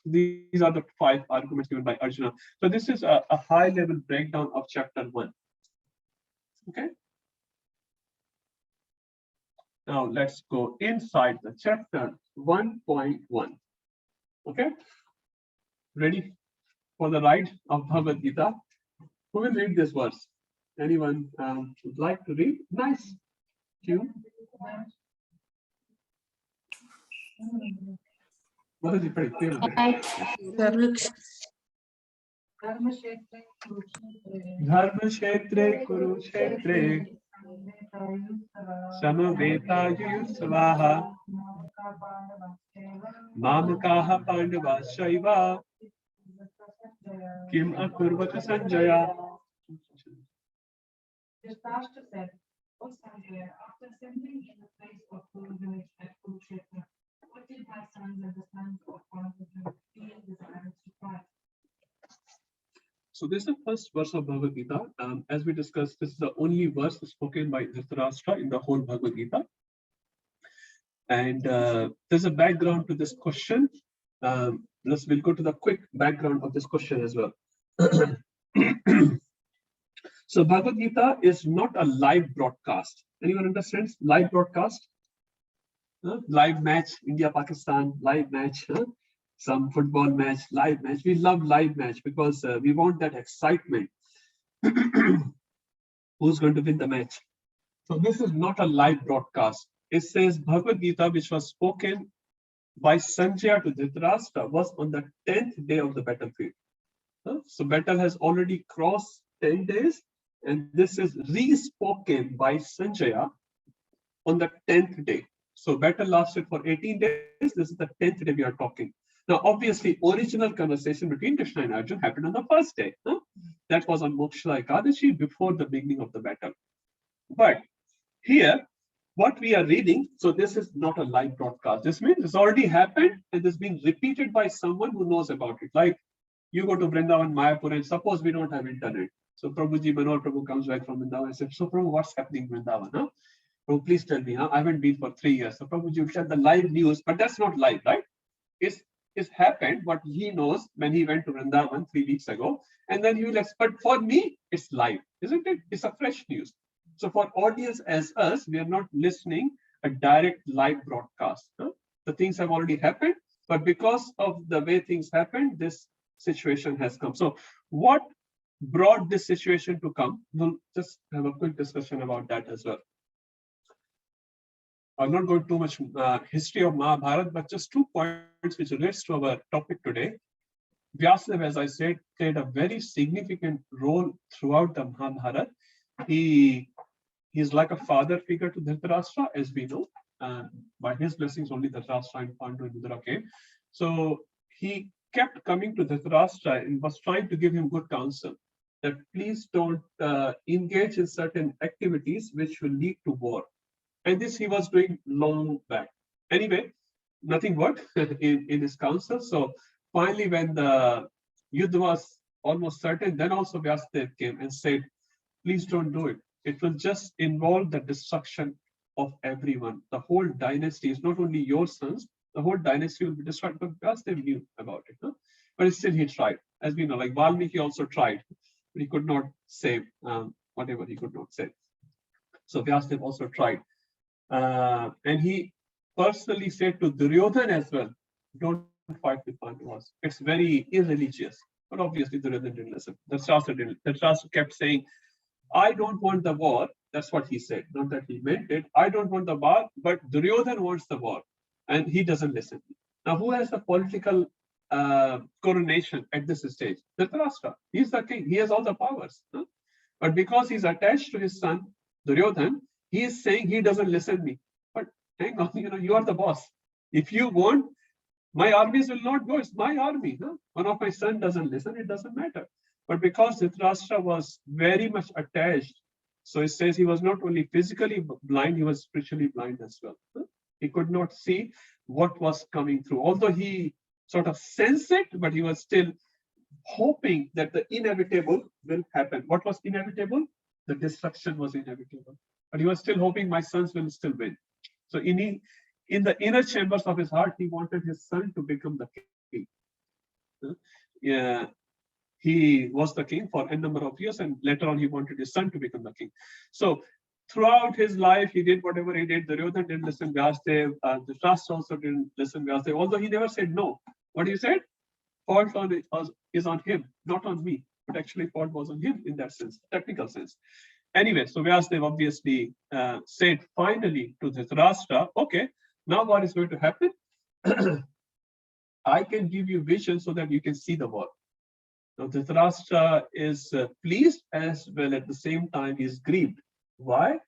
These are the 5 arguments given by Arjuna. So this is a high-level breakdown of chapter 1. Okay. Now let's go inside the chapter 1.1. Okay. Ready for the ride of Bhagavad Gita? Who will read this verse? Anyone would like to read? Nice. Tune. What is it? Dharmashetre Kurukshetre Samavetayu Mamakaha Pandavashaiva Kim Akurvata Sanjaya. Shastri said, "O Sanjaya, after assembling in the place of pilgrimage at Kurukshetra, what did my sons and the sons of Pandava feel desirous to fight?" So this is the first verse of Bhagavad Gita. As we discussed, this is the only verse spoken by Dhritarashtra in the whole Bhagavad Gita. And there's a background to this question. We'll go to the quick background of this question as well. So Bhagavad Gita is not a live broadcast. Anyone understands live broadcast? Live match, India-Pakistan, live match. Some football match, live match. We love live match because we want that excitement. Who's going to win the match? So this is not a live broadcast. It says Bhagavad Gita, which was spoken by Sanjaya to Dhritarashtra, was on the 10th day of the battlefield. So battle has already crossed 10 days, and this is re-spoken by Sanjaya on the 10th day. So battle lasted for 18 days. This is the 10th day we are talking. Now, obviously, original conversation between Krishna and Arjuna happened on the first day. That was on Moksha Ekadashi, before the beginning of the battle. But here, what we are reading, so this is not a live broadcast. This means it's already happened and it's been repeated by someone who knows about it. Like you go to Vrindavan, Mayapur, and suppose we don't have internet. So Prabhuji, Manor Prabhu comes back from Vrindavan and says, "So Prabhu, what's happening in Vrindavan? Prabhu, please tell me. I haven't been for 3 years. So Prabhuji will tell the live news, but that's not live, right? It's happened what he knows when he went to Vrindavan 3 weeks ago. And then he will expect, for me, it's live, isn't it? It's a fresh news. So for audience as us, we are not listening a direct live broadcast. The things have already happened, but because of the way things happened, this situation has come. So what brought this situation to come? We'll just have a quick discussion about that as well. I'm not going too much history of Mahabharata, but just 2 points which relates to our topic today. Vyasadeva, as I said, played a very significant role throughout the Mahabharata. He's like a father figure to Dhritarashtra, as we know. By his blessings, only Dhritarashtra and Pandu and Vidura came. So he kept coming to Dhritarashtra and was trying to give him good counsel, that please don't engage in certain activities which will lead to war. And this he was doing long back. Anyway, nothing worked in his counsel. So finally, when the Yuddha was almost certain, then also Vyasadeva came and said, please don't do it. It will just involve the destruction of everyone. The whole dynasty is not only your sons, the whole dynasty will be destroyed. But Vyasadeva knew about it. But still he tried. As we know, like Valmiki also tried, but he could not save whatever he could not save. So Vyasadeva also tried. And he personally said to Duryodhana as well, don't fight with Pandavas. It's very irreligious. But obviously Duryodhana didn't listen. The Shastri kept saying, I don't want the war. That's what he said. Not that he meant it. I don't want the war, but Duryodhana wants the war. And he doesn't listen. Now, who has the political coronation at this stage. Dhritarashtra, he's the king. He has all the powers. But because he's attached to his son, Duryodhan, he is saying he doesn't listen to me. But hang on, you are the boss. If you want, my armies will not go. It's my army. One of my son doesn't listen, it doesn't matter. But because Dhritarashtra was very much attached, so it says he was not only physically blind, he was spiritually blind as well. He could not see what was coming through. Although he sort of sensed it, but he was still hoping that the inevitable will happen. What was inevitable? The destruction was inevitable. But he was still hoping my sons will still win. So in the inner chambers of his heart, he wanted his son to become the king. Yeah, he was the king for a number of years, and later on he wanted his son to become the king. So throughout his life, he did whatever he did. Duryodhan didn't listen to Vyasdev. Dhritarashtra also didn't listen to Vyasdev, although he never said no. What he said? Fault is on him, not on me. But actually, fault was on him in that sense, technical sense. Anyway, so Vyasdev obviously said finally to Dhritarashtra, okay, now what is going to happen? I can give you vision so that you can see the war. Now Dhritarashtra is pleased as well at the same time he is grieved. Why?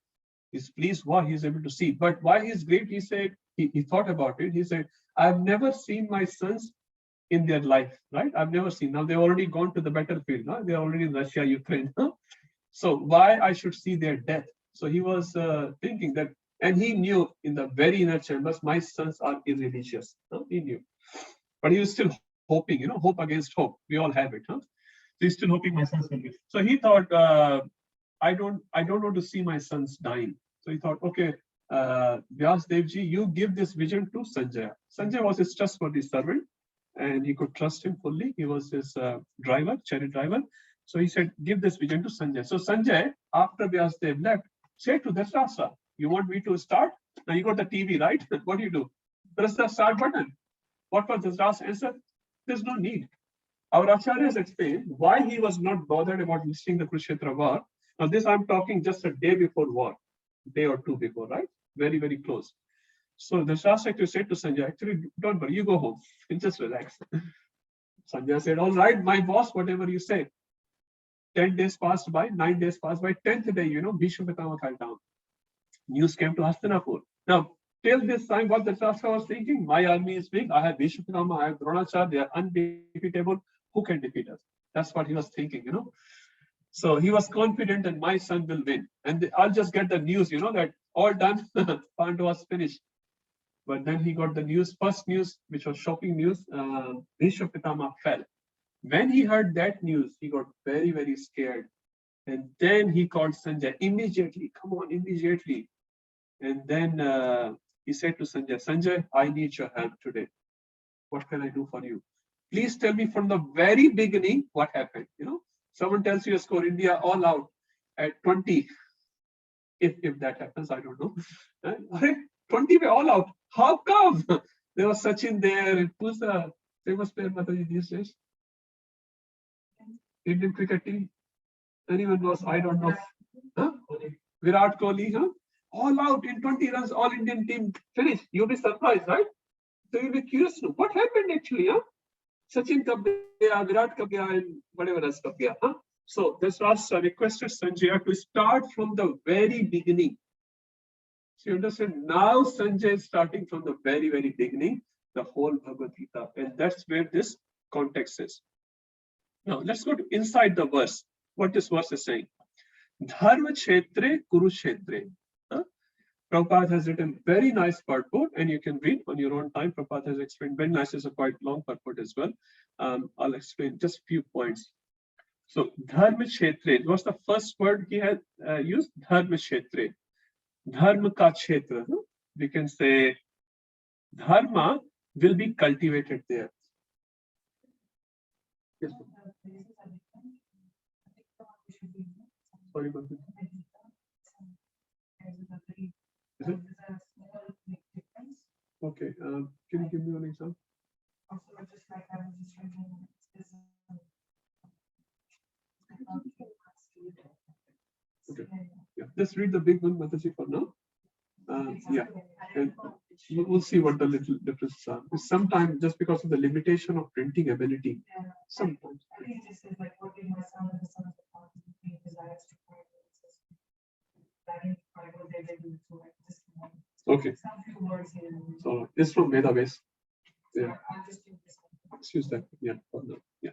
He's pleased why he's able to see. But why he's grieved, he said, he thought about it. He said, I've never seen my sons in their life, right? I've never seen. Now they've already gone to the battlefield. Huh? They're already in Russia, Ukraine. Huh? So why I should see their death? So he was thinking that, and he knew in the very inner chambers, my sons are irreligious. Huh? He knew. But he was still hoping, hope against hope. We all have it. Huh? So he's still hoping my sons will be. So he thought, I don't want to see my sons dying. So he thought, okay, Vyasdevji, you give this vision to Sanjaya. Sanjaya was his trustworthy servant, and he could trust him fully. He was his driver, chariot driver. So he said, give this vision to Sanjay. So Sanjay, after Vyasdev left, said to Dhritarashtra, you want me to start? Now you got the TV, right? What do you do? Press the start button. What was Dhritarashtra's answer? There's no need. Our acharyas explained why he was not bothered about listening to the Kurukshetra war. Now this I'm talking just a day before war, day or two before, right? Very, very close. So the Shastri said to Sanjay, actually, don't worry, you go home and just relax. Sanjay said, all right, my boss, whatever you say. 10 days passed by, 9 days passed by, 10th day, Bhishma Pitama fell down. News came to Hastinapur. Now, till this time, what the Shastra was thinking, my army is big, I have Bhishma Pitama, I have Dronacharya, they are undefeatable, who can defeat us? That's what he was thinking, So he was confident that my son will win. And I'll just get the news, that all done, Pandavas finished. But then he got the news, first news, which was shocking news, Bhishma Pitama fell. When he heard that news, he got very, very scared. And then he called Sanjay immediately, come on, immediately. And then he said to Sanjay, Sanjay, I need your help today. What can I do for you? Please tell me from the very beginning what happened. Someone tells you a score, India all out at 20. If that happens, I don't know. 20 were all out. How come? There was Sachin there. Who's the famous player Mataji these days? Indian cricket team. Anyone knows? I don't know. Huh? Virat Kohli, huh? All out in 20 runs, all Indian team finished. You'll be surprised, right? So you'll be curious to know what happened actually, huh? Sachin kab gaya, Virat kab gaya, and whatever else kab gaya, huh? So this was requested Sanjaya to start from the very beginning. So you understand, now Sanjay is starting from the very, very beginning, the whole Bhagavad Gita, and that's where this context is. Now let's go to inside the verse. What this verse is saying. Dharma Kshetre Kurukshetre. Prabhupada has written very nice purport, and you can read on your own time. Prabhupada has explained very nice. It's a quite long purport as well. I'll explain just a few points. So Dharma Kshetre, what's the first word he had used? Dharma Kshetre. Dharma ka Kshetra. We can say Dharma will be cultivated there. Yes. Sorry, is it? Okay. Can you give me one example? Okay. Yeah. Just read the big one, Mataji, for now. Yeah. And We'll see what the little differences are. Sometimes just because of the limitation of printing ability, sometimes. I think it just says like, what did my son and the sons of the fathers be desires to find? I didn't find what they did, so like just Okay. some few words here. So it's from database. Yeah. I'll just do this. Let's use that. Yeah. Yeah.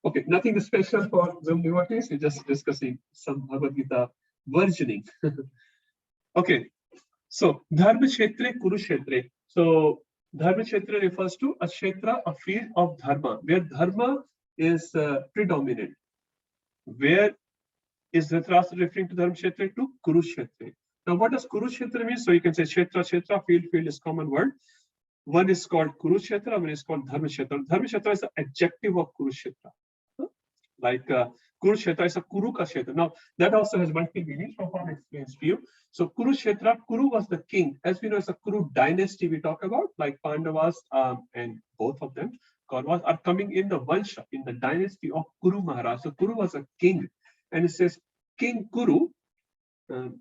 Okay. Nothing special for the devotees. We're just discussing some Bhagavad Gita versioning. Okay. So Dharma Kshetre, Kurukshetre. So Dharma Kshetra refers to a kshetra, a field of dharma, where dharma is predominant. Where is Dhritarashtra referring to Dharma Kshetra? To Kurukshetra. Now, what does Kurukshetra mean? So you can say kshetra, field is common word. One is called Kurukshetra, one is called Dharma Kshetra. Dharma Kshetra is the adjective of Kurukshetra. Like Kurukshetra is a Kuru ka Kshetra. Now, that also has multiple meanings. Prabhupada explains to you. So Kurukshetra, Kuru was the king. As we know, it's a Kuru dynasty we talk about, like Pandavas and both of them, Kauravas, are coming in the Vansha, in the dynasty of Kuru Maharaj. So Kuru was a king. And it says King Kuru,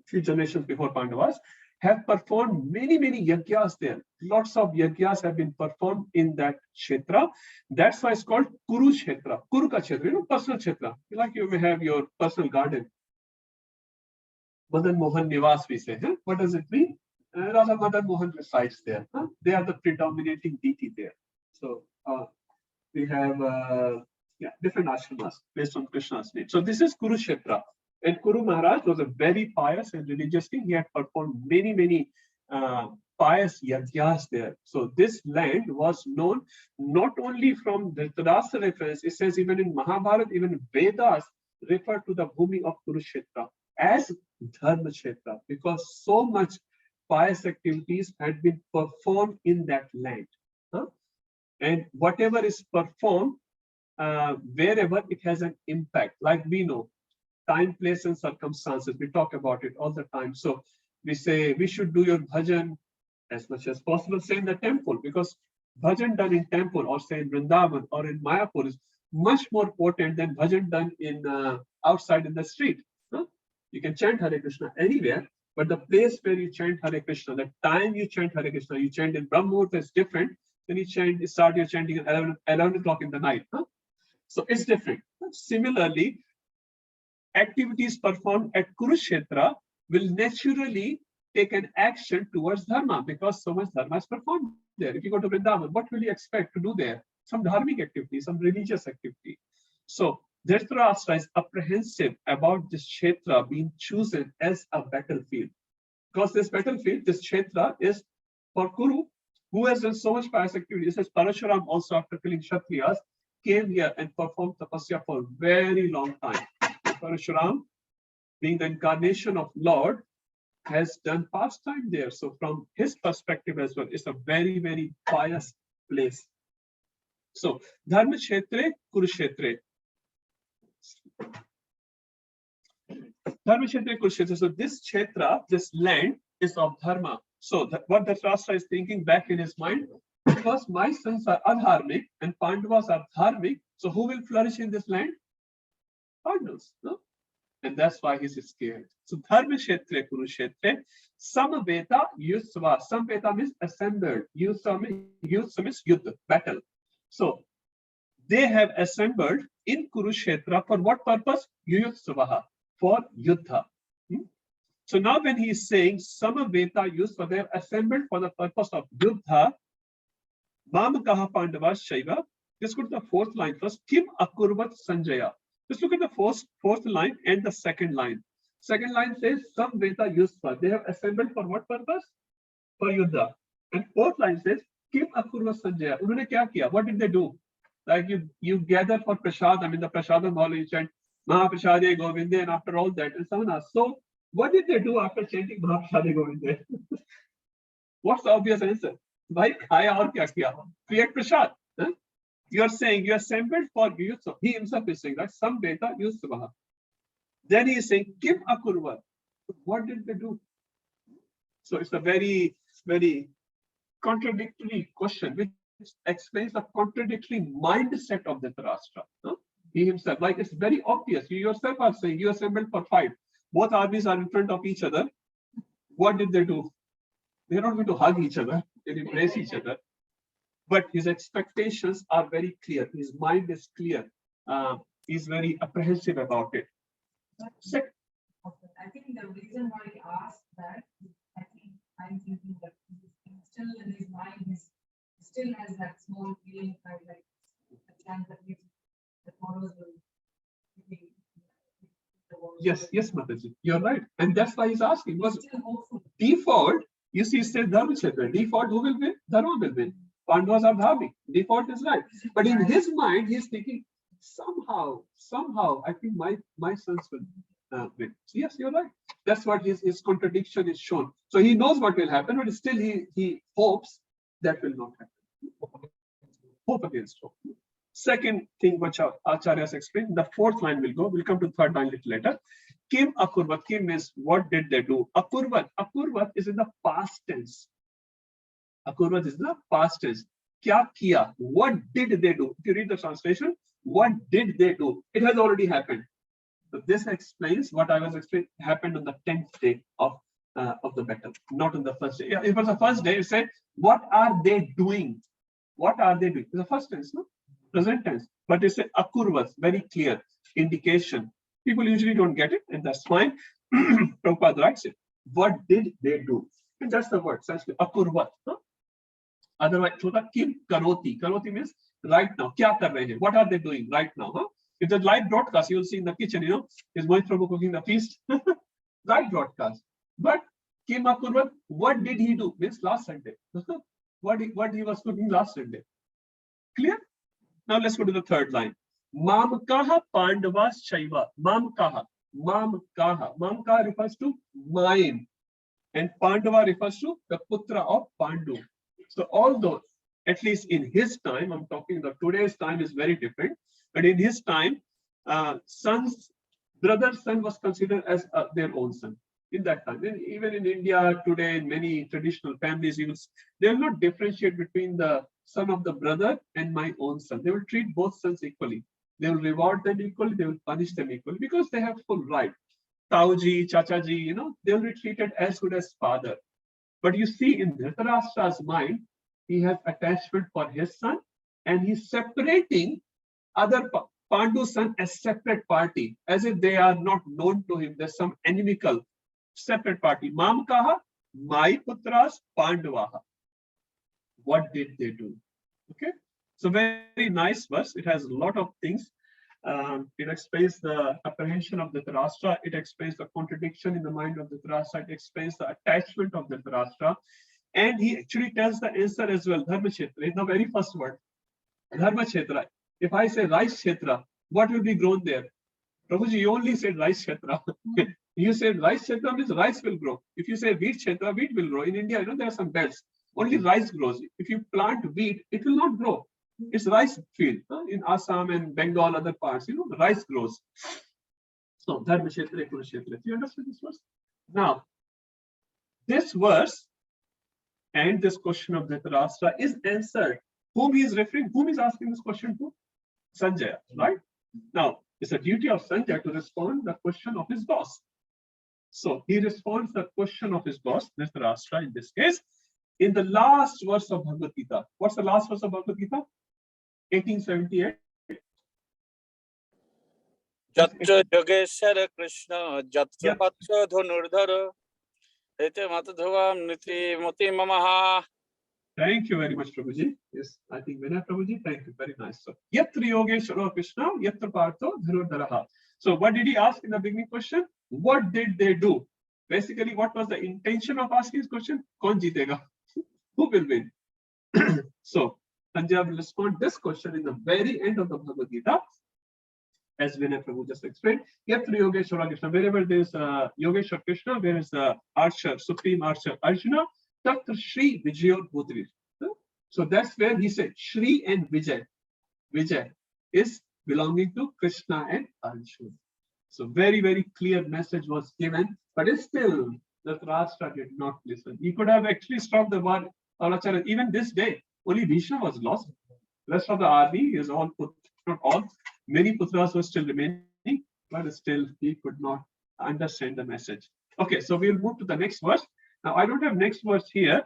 few generations before Pandavas, have performed many yagyas there. Lots of yagyas have been performed in that kshetra. That's why it's called Kuru Kshetra. Kuru ka Kshetra, personal kshetra. Like you may have your personal garden. Madan Mohan Nivas, we say. Huh? What does it mean? Radha Madan Mohan resides there. Huh? They are the predominating deity there. So we have different ashramas based on Krishna's name. So this is Kuru Kshetra. And Kuru Maharaj was a very pious and religious king. He had performed many pious yagyas there. So this land was known not only from the Dhritarashtra reference, it says even in Mahabharata, even Vedas refer to the Bhumi of Kurukshetra as Dharma Kshetra, because so much pious activities had been performed in that land. Huh? And whatever is performed, wherever it has an impact, like we know, time, place, and circumstances. We talk about it all the time. So we say we should do your bhajan as much as possible, say in the temple, because bhajan done in temple or say in Vrindavan or in Mayapur is much more potent than bhajan done in outside in the street. Huh? You can chant Hare Krishna anywhere, but the place where you chant Hare Krishna, the time you chant Hare Krishna, you chant in Brahmurta is different. Then you start your chanting at 11 o'clock in the night. Huh? So it's different. Similarly, activities performed at Kurukshetra will naturally take an action towards dharma, because so much dharma is performed there. If you go to Vrindavan, what will you expect to do there? Some dharmic activity, some religious activity. So Dhritarashtra is apprehensive about this kshetra being chosen as a battlefield, because this battlefield, this kshetra, is for Kuru, who has done so much pious activity. It says Parashuram also, after killing Kshatriyas, came here and performed tapasya for a very long time. Parashuram, being the incarnation of Lord, has done pastime there. So from his perspective as well, it's a very pious place. So Dharma Kshetre, Kurukshetre. Dharma Kshetre, Kurukshetre. So this kshetra, this land, is of dharma. So what Dhritarashtra is thinking back in his mind, because my sons are adharmic and Pandavas are dharmic, so who will flourish in this land? Pandavas, no? And that's why he's scared. So Dharma Kshetre, Kurukshetre, Samaveta Yusva. Samaveta means assembled. Yusva means yuddha, battle. So they have assembled in Kurukshetra for what purpose? Yuyutsvaha, for yuddha. So now when he is saying Samaveta Yusva, they have assembled for the purpose of yuddha. Mamakaha Pandavas Shaiva. Let's go to the fourth line first. Kim Akurvat Sanjaya. Let's look at the fourth line and the second line. Second line says Samveta Yusva. They have assembled for what purpose? For yuddha. And fourth line says Kim Akurva Sanjaya. Unhone kya kiya? What did they do? Like you gather for prasadam in the prasadam hall, you chant Mahaprasade Govinde, and after all that, and someone asks, so what did they do after chanting Mahaprasade Govinde? What's the obvious answer? Bhai khaya aur kya kiya? Create prasad. Huh? You are saying you assembled for Yusuf. He himself is saying that some beta Yusuf. Then he is saying Kim Akurva. What did they do? So it's a very contradictory question, which explains the contradictory mindset of Dhritarashtra. Huh? He himself, like it's very obvious. You yourself are saying you assembled for fight. Both armies are in front of each other. What did they do? They're not going to hug each other. They embrace each other. But his expectations are very clear. His mind is clear. He's very apprehensive about it. I think the reason why he asked that, I'm thinking that still in his mind, he still has that small feeling like the chance that the followers will be. Yes, Mataji, you're right. And that's why he's asking. Because default, you see, say Dharma Kshetra. Default, who will win? Dharma will win. Pandavas are dharmic. Default is right. But in his mind, he's thinking, somehow, I think my sons will win. So yes, you're right. That's what his contradiction is shown. So he knows what will happen, but still he hopes that will not happen. Hope against hope. Second thing which Acharya has explained, the fourth line will go. We'll come to the third line a little later. Kim akurvat. Kim means what did they do? Akurvat. Akurvat is in the past tense. Akurvat is the past tense. Kya kiya? What did they do? If you read the translation, what did they do? It has already happened. So this explains what I was explaining happened on the 10th day of the battle, not on the first day. If it was the first day, you say, what are they doing? What are they doing? It's the first tense, no? Present tense. But it's a akurvat, very clear indication. People usually don't get it, and that's fine. Prabhupada writes it. What did they do? And that's the word, essentially, akurvat. Huh? Otherwise, kim karoti. Karoti means right now. Kya kar rahe hain? What are they doing right now? Huh? It's a live broadcast. You'll see in the kitchen, is Mohit Prabhu cooking the feast? Live broadcast. But kim akurvat, what did he do? Means last Sunday. what he was cooking last Sunday. Clear? Now let's go to the third line. Mamkaha Pandavas Shaiva. Mamkaha. Mamkaha refers to mine. And Pandava refers to the Putra of Pandu. So although, at least in his time, I'm talking the today's time is very different. But in his time, brother's son was considered as their own son. In that time, and even in India today, in many traditional families, they will not differentiate between the son of the brother and my own son. They will treat both sons equally. They will reward them equally. They will punish them equally because they have full right. Tauji, Chachaji, they will be treated as good as father. But you see, in Dhritarashtra's mind, he has attachment for his son, and he's separating other Pandu's son as separate party, as if they are not known to him. There's some inimical separate party. Mamkaha, my putras, Pandavaha. What did they do? Okay, so very nice verse. It has a lot of things. It explains the apprehension of Dhritarashtra. It explains the contradiction in the mind of Dhritarashtra. It explains the attachment of Dhritarashtra. And he actually tells the answer as well. Dharma Kshetra is the very first word. Dharma Kshetra. If I say rice Kshetra, what will be grown there? Prabhuji, you only said rice Kshetra. You said rice Kshetra means rice will grow. If you say wheat Kshetra, wheat will grow. In India, there are some belts. Only rice grows. If you plant wheat, it will not grow. It's rice field. In Assam and Bengal, other parts, rice grows. So, Dharma Kshetra, Kurukshetra. You understand this verse? Now, this verse and this question of Dhritarashtra is answered. Whom he is referring, whom is asking this question to? Sanjaya, right? Now, it's a duty of Sanjaya to respond the question of his boss. So he responds the question of his boss, Dhritarashtra in this case, in the last verse of Bhagavad Gita. What's the last verse of Bhagavad Gita? 1878. Jatra Yogeshwara Krishna, Jatra Patra Dhunurdhara, Ete Matadhavam Niti Moti Mamaha. Thank you very much, Prabhuji. Yes, I think Vinay Prabhuji, thank you. Very nice. So, Yatra Yogeshwara Krishna, Yatra Partho Dhunurdhara. So, what did he ask in the beginning question? What did they do? Basically, what was the intention of asking this question? Kaun jeetega? Who will win? So, Sanjaya will respond this question in the very end of the Bhagavad Gita, as Vinay Prabhu just explained. Yatra Yogeshwara Krishna. Wherever there is Yogeshwara Krishna, there is Archer, Supreme Archer Arjuna, Tatra Shri Vijay Bhutri. So that's where he said Shri and Vijay. Vijay is belonging to Krishna and Arjuna. So very, very clear message was given, but still Dhritarashtra did not listen. He could have actually stopped the war. Even this day, only Bhishma was lost. The rest of the army is all put, not all. Many putras were still remaining, but still he could not understand the message. Okay, so we'll move to the next verse. Now I don't have next verse here,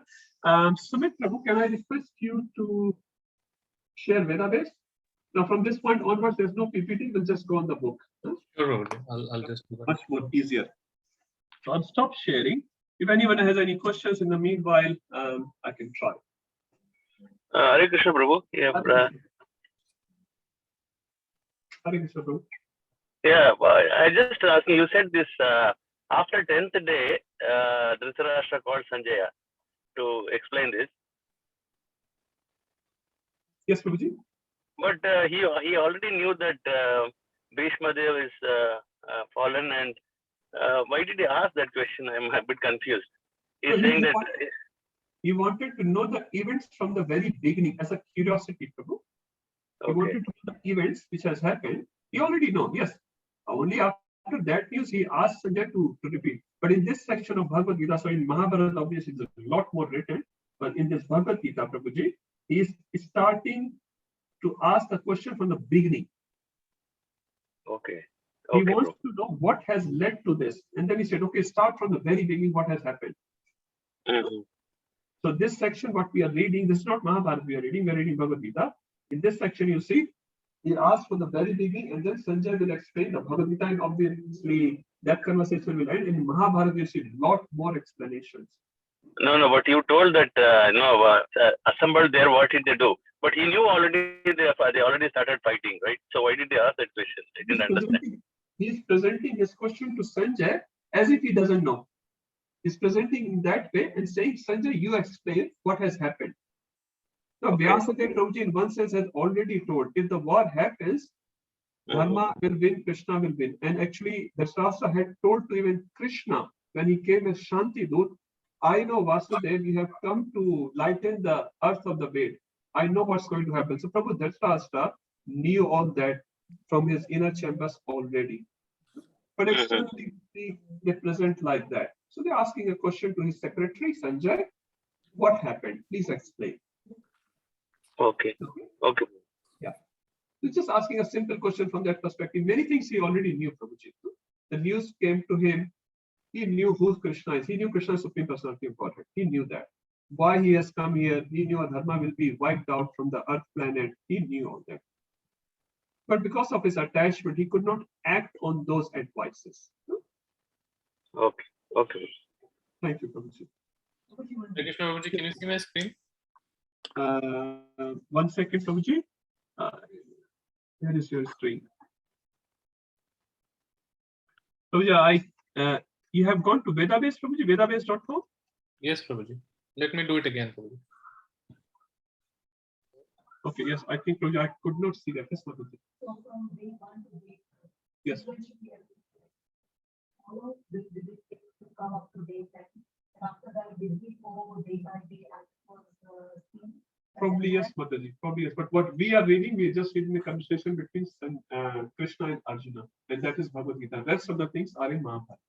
Sumit Prabhu, can I request you to share Veda base? Now, from this point onwards, there's no PPT. We'll just go on the book. Huh? Sure, I'll just do that. Much more easier. So I'll stop sharing. If anyone has any questions in the meanwhile, I can try. Hare Krishna Prabhu. Yeah, Hare Krishna Prabhu. yeah. I just asking. You said this after 10th day, Dhritarashtra called Sanjaya to explain this. Yes, Prabhuji. But he already knew that Bhishma Dev is fallen, and why did he ask that question? I'm a bit confused. He's saying that he wanted to know the events from the very beginning as a curiosity, Prabhu. He wanted to know the events which has happened. He already know, yes. Only after that news he asked Sanjay to repeat. But in this section of Bhagavad Gita, so in Mahabharata, obviously there's a lot more written. But in this Bhagavad Gita, Prabhuji, he is starting to ask the question from the beginning. Okay. He wants to know what has led to this. And then he said, okay, start from the very beginning, what has happened. So this section, what we are reading, this is not Mahabharata we're reading Bhagavad Gita. In this section, you see, he asked from the very beginning, and then Sanjay will explain the Bhagavad Gita, and obviously that conversation will end. In Mahabharata, you see a lot more explanations. No, but you told that assembled there, what did they do? But he knew already they already started fighting, right? So why did they ask that question? I didn't understand. He's presenting his question to Sanjay as if he doesn't know. He's presenting in that way and saying, Sanjay, you explain what has happened. Now, Vyasadeva Prabhuji in one sense has already told, if the war happens, Dharma will win, Krishna will win. And actually, the Shastra had told to even Krishna, when he came as Shanti Dut, I know Vasudeva, you have come to lighten the earth of the bed. I know what's going to happen. So Prabhu Dhritarashtra knew all that from his inner chambers already. But externally, they present like that. So they're asking a question to his secretary, Sanjay, what happened? Please explain. Okay. Yeah. He's just asking a simple question from that perspective. Many things he already knew, Prabhuji. The news came to him. He knew who Krishna is. He knew Krishna is Supreme Personality of Godhead. He knew that. Why he has come here. He knew Dharma will be wiped out from the earth planet. He knew all that. But because of his attachment, he could not act on those advices. Okay. Thank you, Prabhuji. Krishna Prabhuji, can you see my screen? 1 second, Prabhuji. Here is your screen. Prabhuji, you have gone to Vedabase, Prabhuji, vedabase.com? Yes, Prabhuji. Let me do it again, Prabhuji. Okay, yes, I think, Prabhuji, I could not see that. Yes, Prabhuji. Yes. Probably yes, Mataji. Probably yes. But what we are reading, we are just reading the conversation between Krishna and Arjuna, and that is Bhagavad Gita. Rest of the things are in Mahabharata.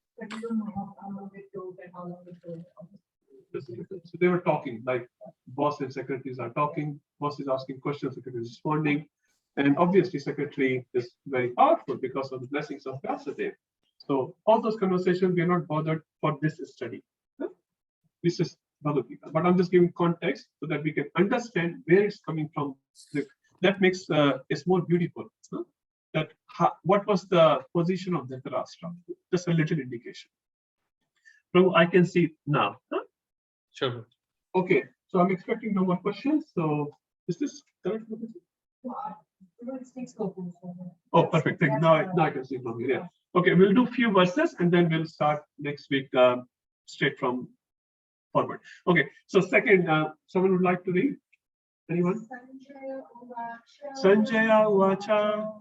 So they were talking, like boss and secretaries are talking. Boss is asking questions, secretary is responding, and obviously secretary is very powerful because of the blessings of Vyasadeva. So all those conversations we are not bothered for this study. This is Bhagavad Gita, but I'm just giving context so that we can understand where it's coming from. That makes it more beautiful. That what was the position of Dhritarashtra? Just a little indication. Prabhu, I can see now. Sure. Okay, so I'm expecting no more questions. So is this correct? Oh, perfect. Now I can see from here. Yeah. Okay, we'll do few verses and then we'll start next week straight from forward. Okay, so second, someone would like to read? Anyone? Sanjaya Uvacha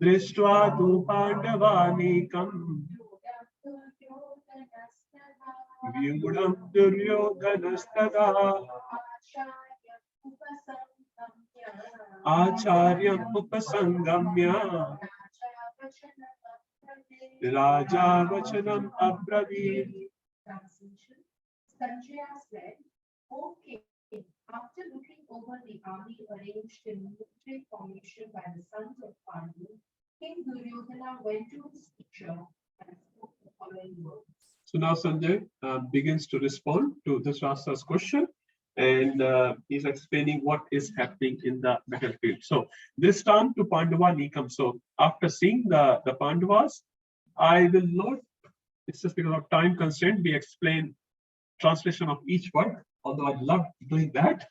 Drishtva tu Pandavanekam Vyudam Duryodhanastada Acharyam Upasangamya Raja Vachanam Abravir. Sanjaya said, okay, after looking over the army arranged in military formation by the sons of Pandu, King Duryodhana went to his teacher So now Sanjay begins to respond to Dhritarashtra's question, and he's explaining what is happening in the battlefield. So this time to Pandava Nikam. So after seeing the Pandavas, I will not, it's just because of time constraint, we explain translation of each word, although I love doing that.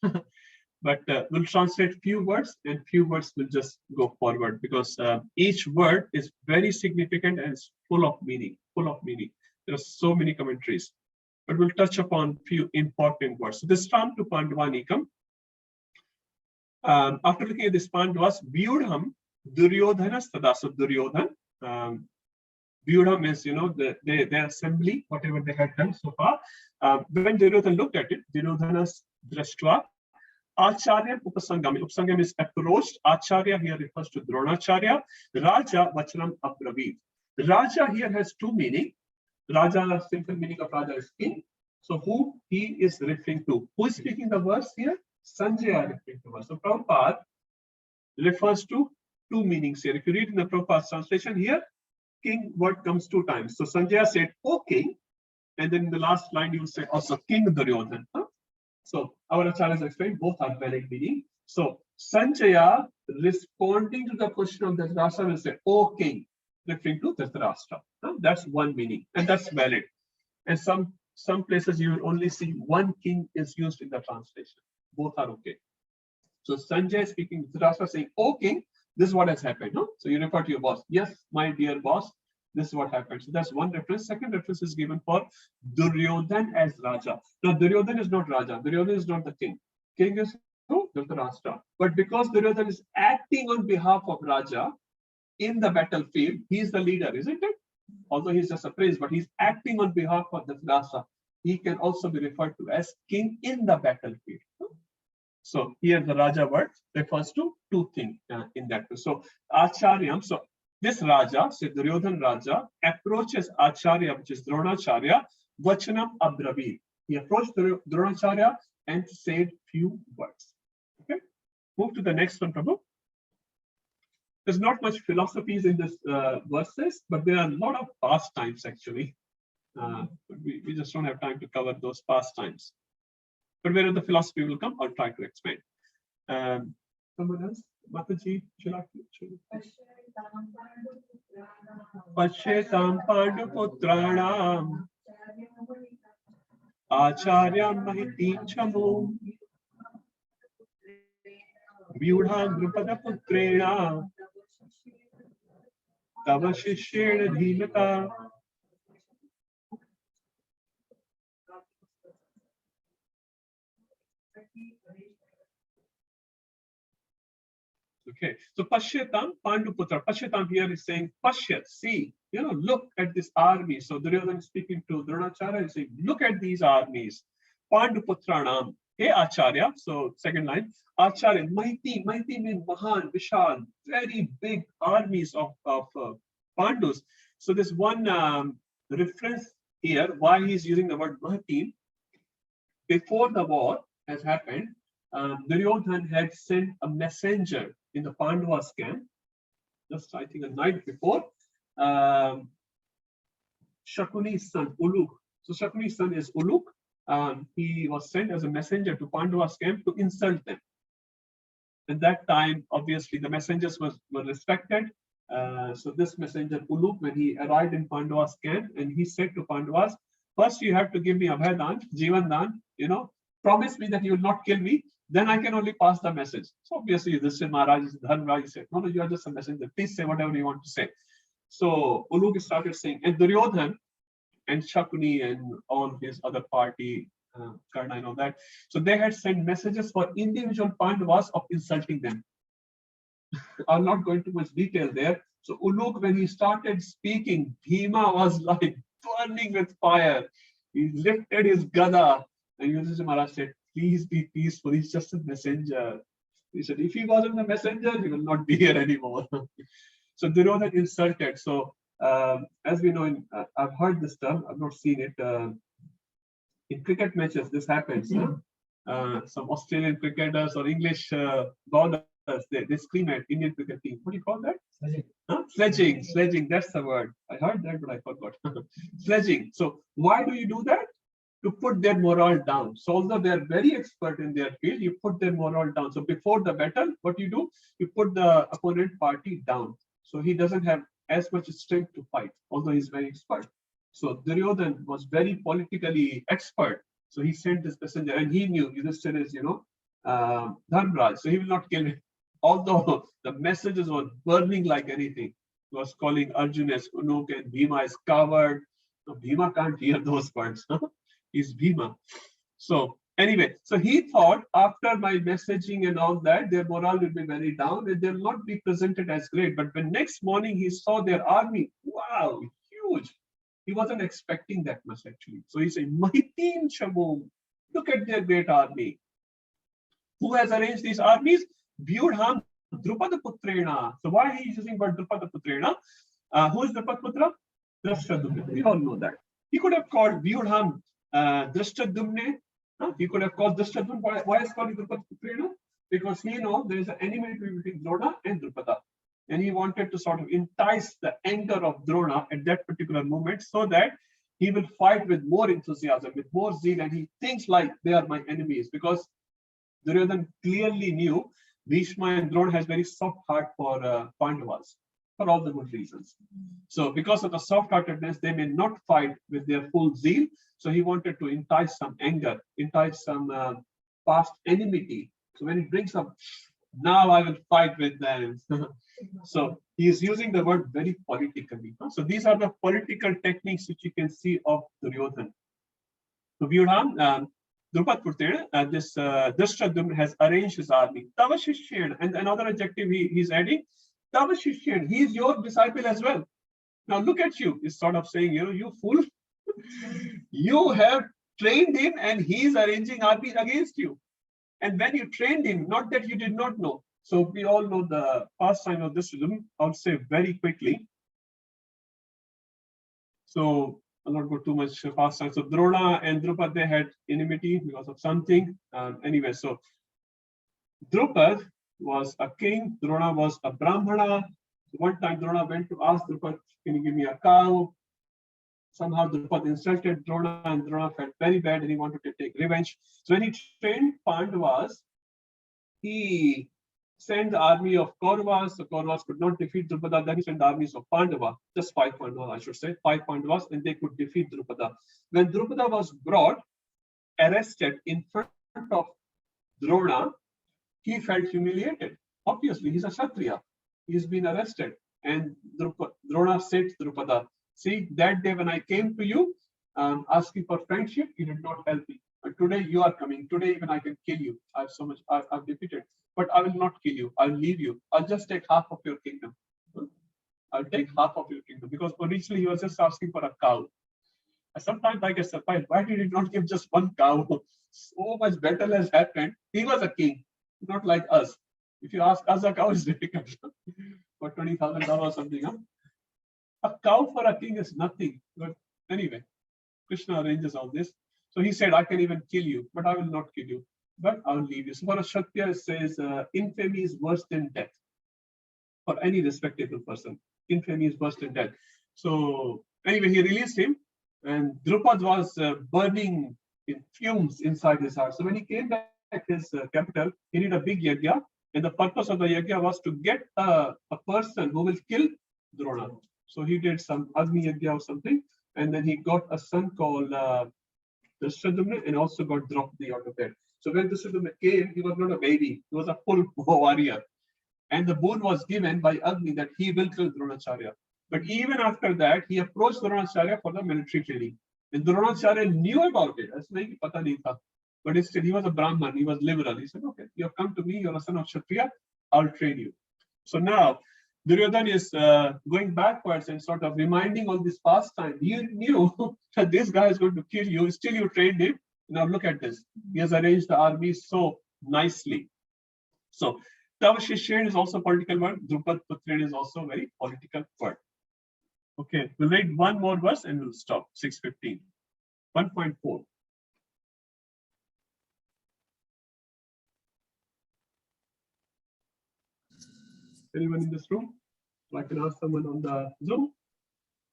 But we'll translate few words and few words will just go forward, because each word is very significant and it's full of meaning, There are so many commentaries, but we'll touch upon few important words. So this time to Pandavanikam. After looking at this Pandavas, Vyudham, Duryodhana Stadasa Duryodhan. Vyudham is, their assembly, whatever they had done so far. When Duryodhana looked at it, Duryodhana's Drashtva, Acharya Upasangami. Upasangami is approached. Acharya here refers to Dronacharya. Raja Vachanam Abravid. Raja here has two meanings. Raja, simple meaning of Raja is king. So who he is referring to? Who is speaking the verse here? Sanjaya referring to verse. So Prabhupada refers to two meanings here. If you read in the Prabhupada's translation here, king word comes two times. So Sanjaya said, "O king," and then in the last line you say also King Duryodhana. So our acharyas explained both are valid meaning. So Sanjaya responding to the question of Dhritarashtra will say, "O king," referring to Dhritarashtra. That's one meaning, and that's valid. And some places you will only see one king is used in the translation. Both are okay. So Sanjay speaking to Dhritarashtra saying, "O king, this is what has happened." No? So you refer to your boss. "Yes, my dear boss, this is what happened." So that's one reference. Second reference is given for Duryodhan as Raja. Now Duryodhan is not Raja. Duryodhan is not the king. King is who? Dhritarashtra. But because Duryodhan is acting on behalf of Raja in the battlefield, he is the leader, isn't it? Although he's just a prince, but he's acting on behalf of Dhritarashtra. He can also be referred to as king in the battlefield. So here the Raja word refers to two things in that. So Acharyam, so this Raja, so Duryodhan Raja, approaches Acharya, which is Dronacharya, Vachanam Abravid. He approached Dronacharya and said few words. Okay, move to the next one, Prabhu. There's not much philosophies in this verses, but there are a lot of pastimes actually. We just don't have time to cover those pastimes. But where the philosophy will come, I'll try to explain. Someone else? Mataji, Pashetam Panduputranam Acharya Mahitim Chamu Vyudham Drupada Putrena Tava Shishena Dhimata. Okay, so Pashyatam Panduputra. Pashyatam here is saying, Pashyat, see, look at this army. So Duryodhana is speaking to Dronacharya, is saying, look at these armies. Panduputranam. Hey Acharya. So second line, Acharya, mighty means Mahan, Vishal, very big armies of Pandus. So this one reference here, why he's using the word Mahati. Before the war has happened, Duryodhana had sent a messenger in the Pandavas camp, just I think a night before, Shakuni's son, Uluk. So Shakuni's son is Uluk. He was sent as a messenger to Pandavas camp to insult them. At that time, obviously, the messengers were respected. So this messenger, Uluk, when he arrived in Pandavas camp, and he said to Pandavas, "First you have to give me Abhayadan, Jivandan, promise me that you will not kill me, then I can only pass the message." So obviously, this Maharaj, Dharmaraj said, "No, you are just a messenger. Please say whatever you want to say." So Uluk started saying, and Duryodhan and Shakuni and all his other party, Karna and all that. So they had sent messages for individual Pandavas of insulting them. I'm not going too much detail there. So Uluk, when he started speaking, Bhima was like burning with fire. He lifted his gada, and Yudhishthira Maharaj said, "Please be peaceful. He's just a messenger." He said, "If he wasn't a messenger, he will not be here anymore." So Duryodhana insulted. So as we know, I've heard this term. I've not seen it in cricket matches. This happens. Some Australian cricketers or English bowlers they scream at Indian cricket team. What do you call that? Huh? Sledging. Sledging. That's the word. I heard that, but I forgot. Sledging. So why do you do that? To put their morale down. So although they are very expert in their field, you put their morale down. So before the battle, what you do? You put the opponent party down. So he doesn't have as much strength to fight, although he's very expert. So Duryodhan was very politically expert. So he sent this messenger, and he knew Yudhishthira is, Dharmraj, so he will not kill him. Although the messages were burning like anything. He was calling Arjuna as Unuk and Bhima as coward. So Bhima can't hear those words. He's Bhima. So anyway, so he thought after my messaging and all that, their morale will be very down and they'll not be presented as great. But when next morning he saw their army, wow, huge. He wasn't expecting that much actually. So he said, Mahitin Shabum, look at their great army. Who has arranged these armies? Vyudham Drupada Putrena. So why he is using word Drupada Putrena? Who is Drupada Putra? Drashtadumne. We all know that. He could have called Vyudham Drashtadumne. He could have called Drashtadumne. Why is called Drupada Putrena? Because he knows there is an enemy between Drona and Drupada. And he wanted to sort of entice the anger of Drona at that particular moment so that he will fight with more enthusiasm, with more zeal, and he thinks like they are my enemies because Duryodhan clearly knew Bhishma and Drona has very soft heart for Pandavas for all the good reasons. So because of the soft-heartedness, they may not fight with their full zeal. So he wanted to entice some anger, entice some past enmity. So when he brings up, now I will fight with them. So he is using the word very politically. So these are the political techniques which you can see of Duryodhan. So Vyudham, Drupad Putrena, this Drashtadumna has arranged his army. Tava Shishyan, and another adjective he's adding, Tava Shishyan, he is your disciple as well. Now look at you, he's sort of saying, you fool, you have trained him and he is arranging armies against you. And when you trained him, not that you did not know. So we all know the pastime of Drashtadumna. I'll say very quickly. So I'll not go too much fast. So Drona and Drupad, they had enmity because of something. Anyway, so Drupad was a king. Drona was a Brahmana. One time Drona went to ask Drupad, can you give me a cow? Somehow Drupad insulted Drona and Drona felt very bad and he wanted to take revenge. So when he trained Pandavas, he sent the army of Kauravas. So Kauravas could not defeat Drupada. Then he sent the armies of Pandava, just 5 Pandavas, I should say, 5 Pandavas, and they could defeat Drupada. When Drupada was brought, arrested in front of Drona, he felt humiliated. Obviously, he's a Kshatriya. He's been arrested. And Drona said to Drupada, see, that day when I came to you, asking for friendship, you did not help me. But today you are coming. Today even I can kill you. I have so much, I've defeated. But I will not kill you. I'll leave you. I'll just take half of your kingdom. I'll take half of your kingdom. Because originally he was just asking for a cow. Sometimes I get surprised. Why did he not give just one cow? So much battle has happened. He was a king, not like us. If you ask us, a cow is difficult. For $20,000 or something. Huh? A cow for a king is nothing. But anyway, Krishna arranges all this. So he said, I can even kill you, but I will not kill you. But I will leave you. So for a Kshatriya, it says, infamy is worse than death. For any respectable person, infamy is worse than death. So anyway, he released him, and Drupad was burning in fumes inside his heart. So when he came back to his capital, he did a big yajna, and the purpose of the yajna was to get a person who will kill Drona. So he did some Agni yajna or something, and then he got a son called Drashtadumna, and also got Draupadi out of that. So when Drashtadumna came, he was not a baby, he was a full warrior. And the boon was given by Agni that he will kill Dronacharya. But even after that, he approached Dronacharya for the military training. And Dronacharya knew about it. But still, he was a Brahman, he was liberal. He said, okay, you have come to me, you're a son of Kshatriya, I'll train you. So now, Duryodhan is going backwards and sort of reminding all this past time. You knew that this guy is going to kill you, still you trained him. Now look at this. He has arranged the army so nicely. So, Tava Shishyan is also a political word. Drupad Putrena is also a very political word. Okay, we'll read one more verse and we'll stop. 6:15. 1.4. Anyone in this room? So I can ask someone on the Zoom.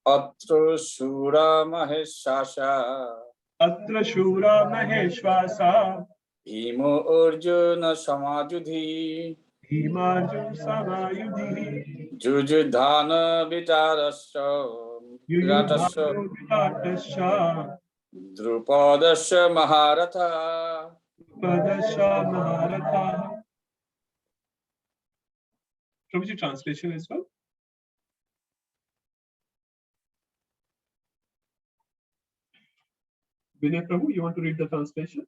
Atra Shura Maheshasha. Atra Shura Maheshwasa. Bhima Arjuna Samajudhi. Bhimarjun Samayudhi. Jujudhana Vitarasya. Yuyudhana Vitarasya. Drupadasya Maharatha. Drupadasya Maharatha. Prabhuji, translation as well. Vinay Prabhu, you want to read the translation?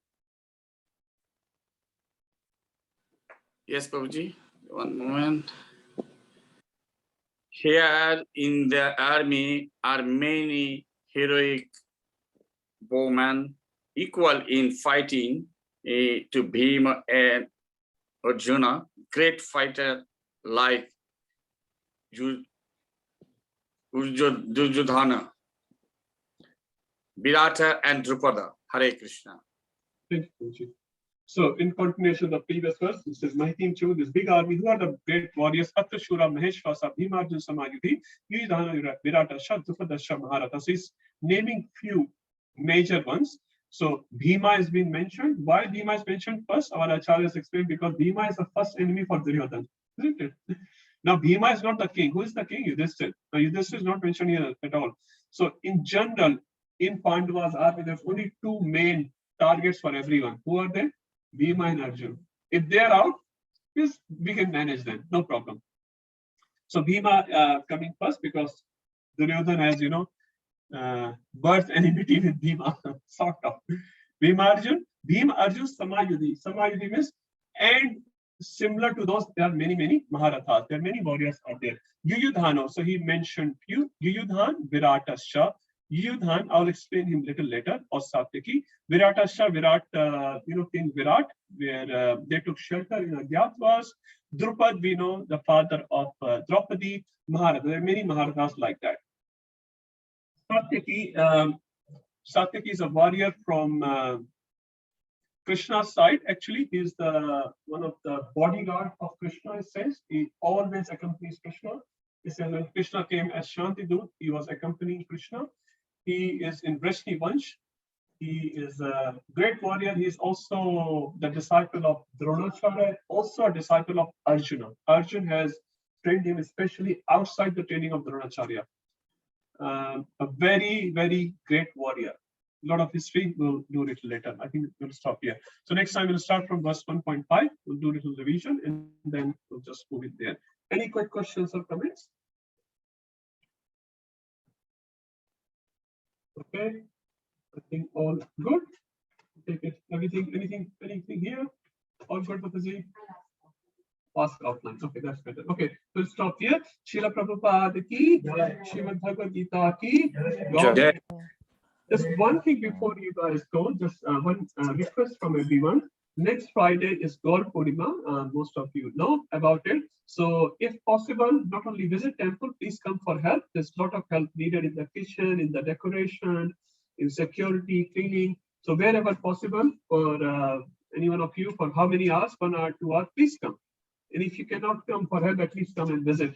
Yes, Prabhuji. One moment. Here in the army are many heroic bowmen equal in fighting to Bhima and Arjuna, great fighter like Duryodhana, Virata and Drupada. Hare Krishna. Thank you, Prabhuji. So, in continuation of the previous verse, it says, my team chose this big army. Who are the great warriors? Atra Shura Maheshwasa, Bhimarjun Samayudhi, Yuyudhana Virata, Drupada, Maharatha. So, he's naming few major ones. So, Bhima has been mentioned. Why Bhima is mentioned first? Our acharyas explained because Bhima is the first enemy for Duryodhana, isn't it? Now, Bhima is not the king. Who is the king? Yudhishthira. Now, Yudhishthira is not mentioned here at all. So, in general, in Pandava's army, there's only two main targets for everyone. Who are they? Bhima and Arjuna. If they are out, yes, we can manage them, no problem. So Bhima coming first because Duryodhana has, birth enmity with Bhima, sort of. Bhima Arjuna Samayudhi. Samayudhi means, and similar to those, there are many Maharathas. There are many warriors out there. Yuyudhana, so he mentioned few. Yuyudhan, Viratasya. Yuyudhan, I'll explain him little later, or Satyaki. Viratasya, Virat, King Virat, where they took shelter in Agyatwas. Drupad, we know, the father of Draupadi. Maharatha, there are many Maharathas like that. Satyaki is a warrior from Krishna's side. Actually, he is one of the bodyguard of Krishna, it says. He always accompanies Krishna. It says when Krishna came as Shantidut, he was accompanying Krishna. He is in Vrishni Vansh. He is a great warrior. He is also the disciple of Dronacharya, also a disciple of Arjuna. Arjuna has trained him especially outside the training of Dronacharya. A very great warrior. A lot of history, we'll do it later. I think we'll stop here. So next time we'll start from verse 1.5. We'll do a little revision and then we'll just move it there. Any quick questions or comments? Okay, I think all good. Take it. Anything here? All good, Bhakti? Ask outline. Okay, that's better. Okay, we'll stop here. Srila Prabhupada ki, Srimad Bhagavad Gita ki. Just one thing before you guys go, just one request from everyone. Next Friday is Gaur Purnima. Most of you know about it. So if possible, not only visit temple, please come for help. There's a lot of help needed in the kitchen, in the decoration, in security, cleaning. So wherever possible for any one of you, for how many hours, 1 hour, 2 hours, please come. And if you cannot come for help, at least come and visit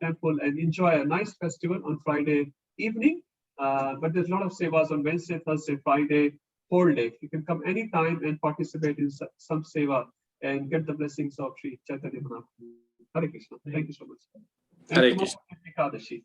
temple and enjoy a nice festival on Friday evening. But there's a lot of sevas on Wednesday, Thursday, Friday, whole day. You can come anytime and participate in some seva and get the blessings of Sri Chaitanya Mahaprabhu. Hare Krishna. Thank you so much. Hare Krishna. Ekadashi.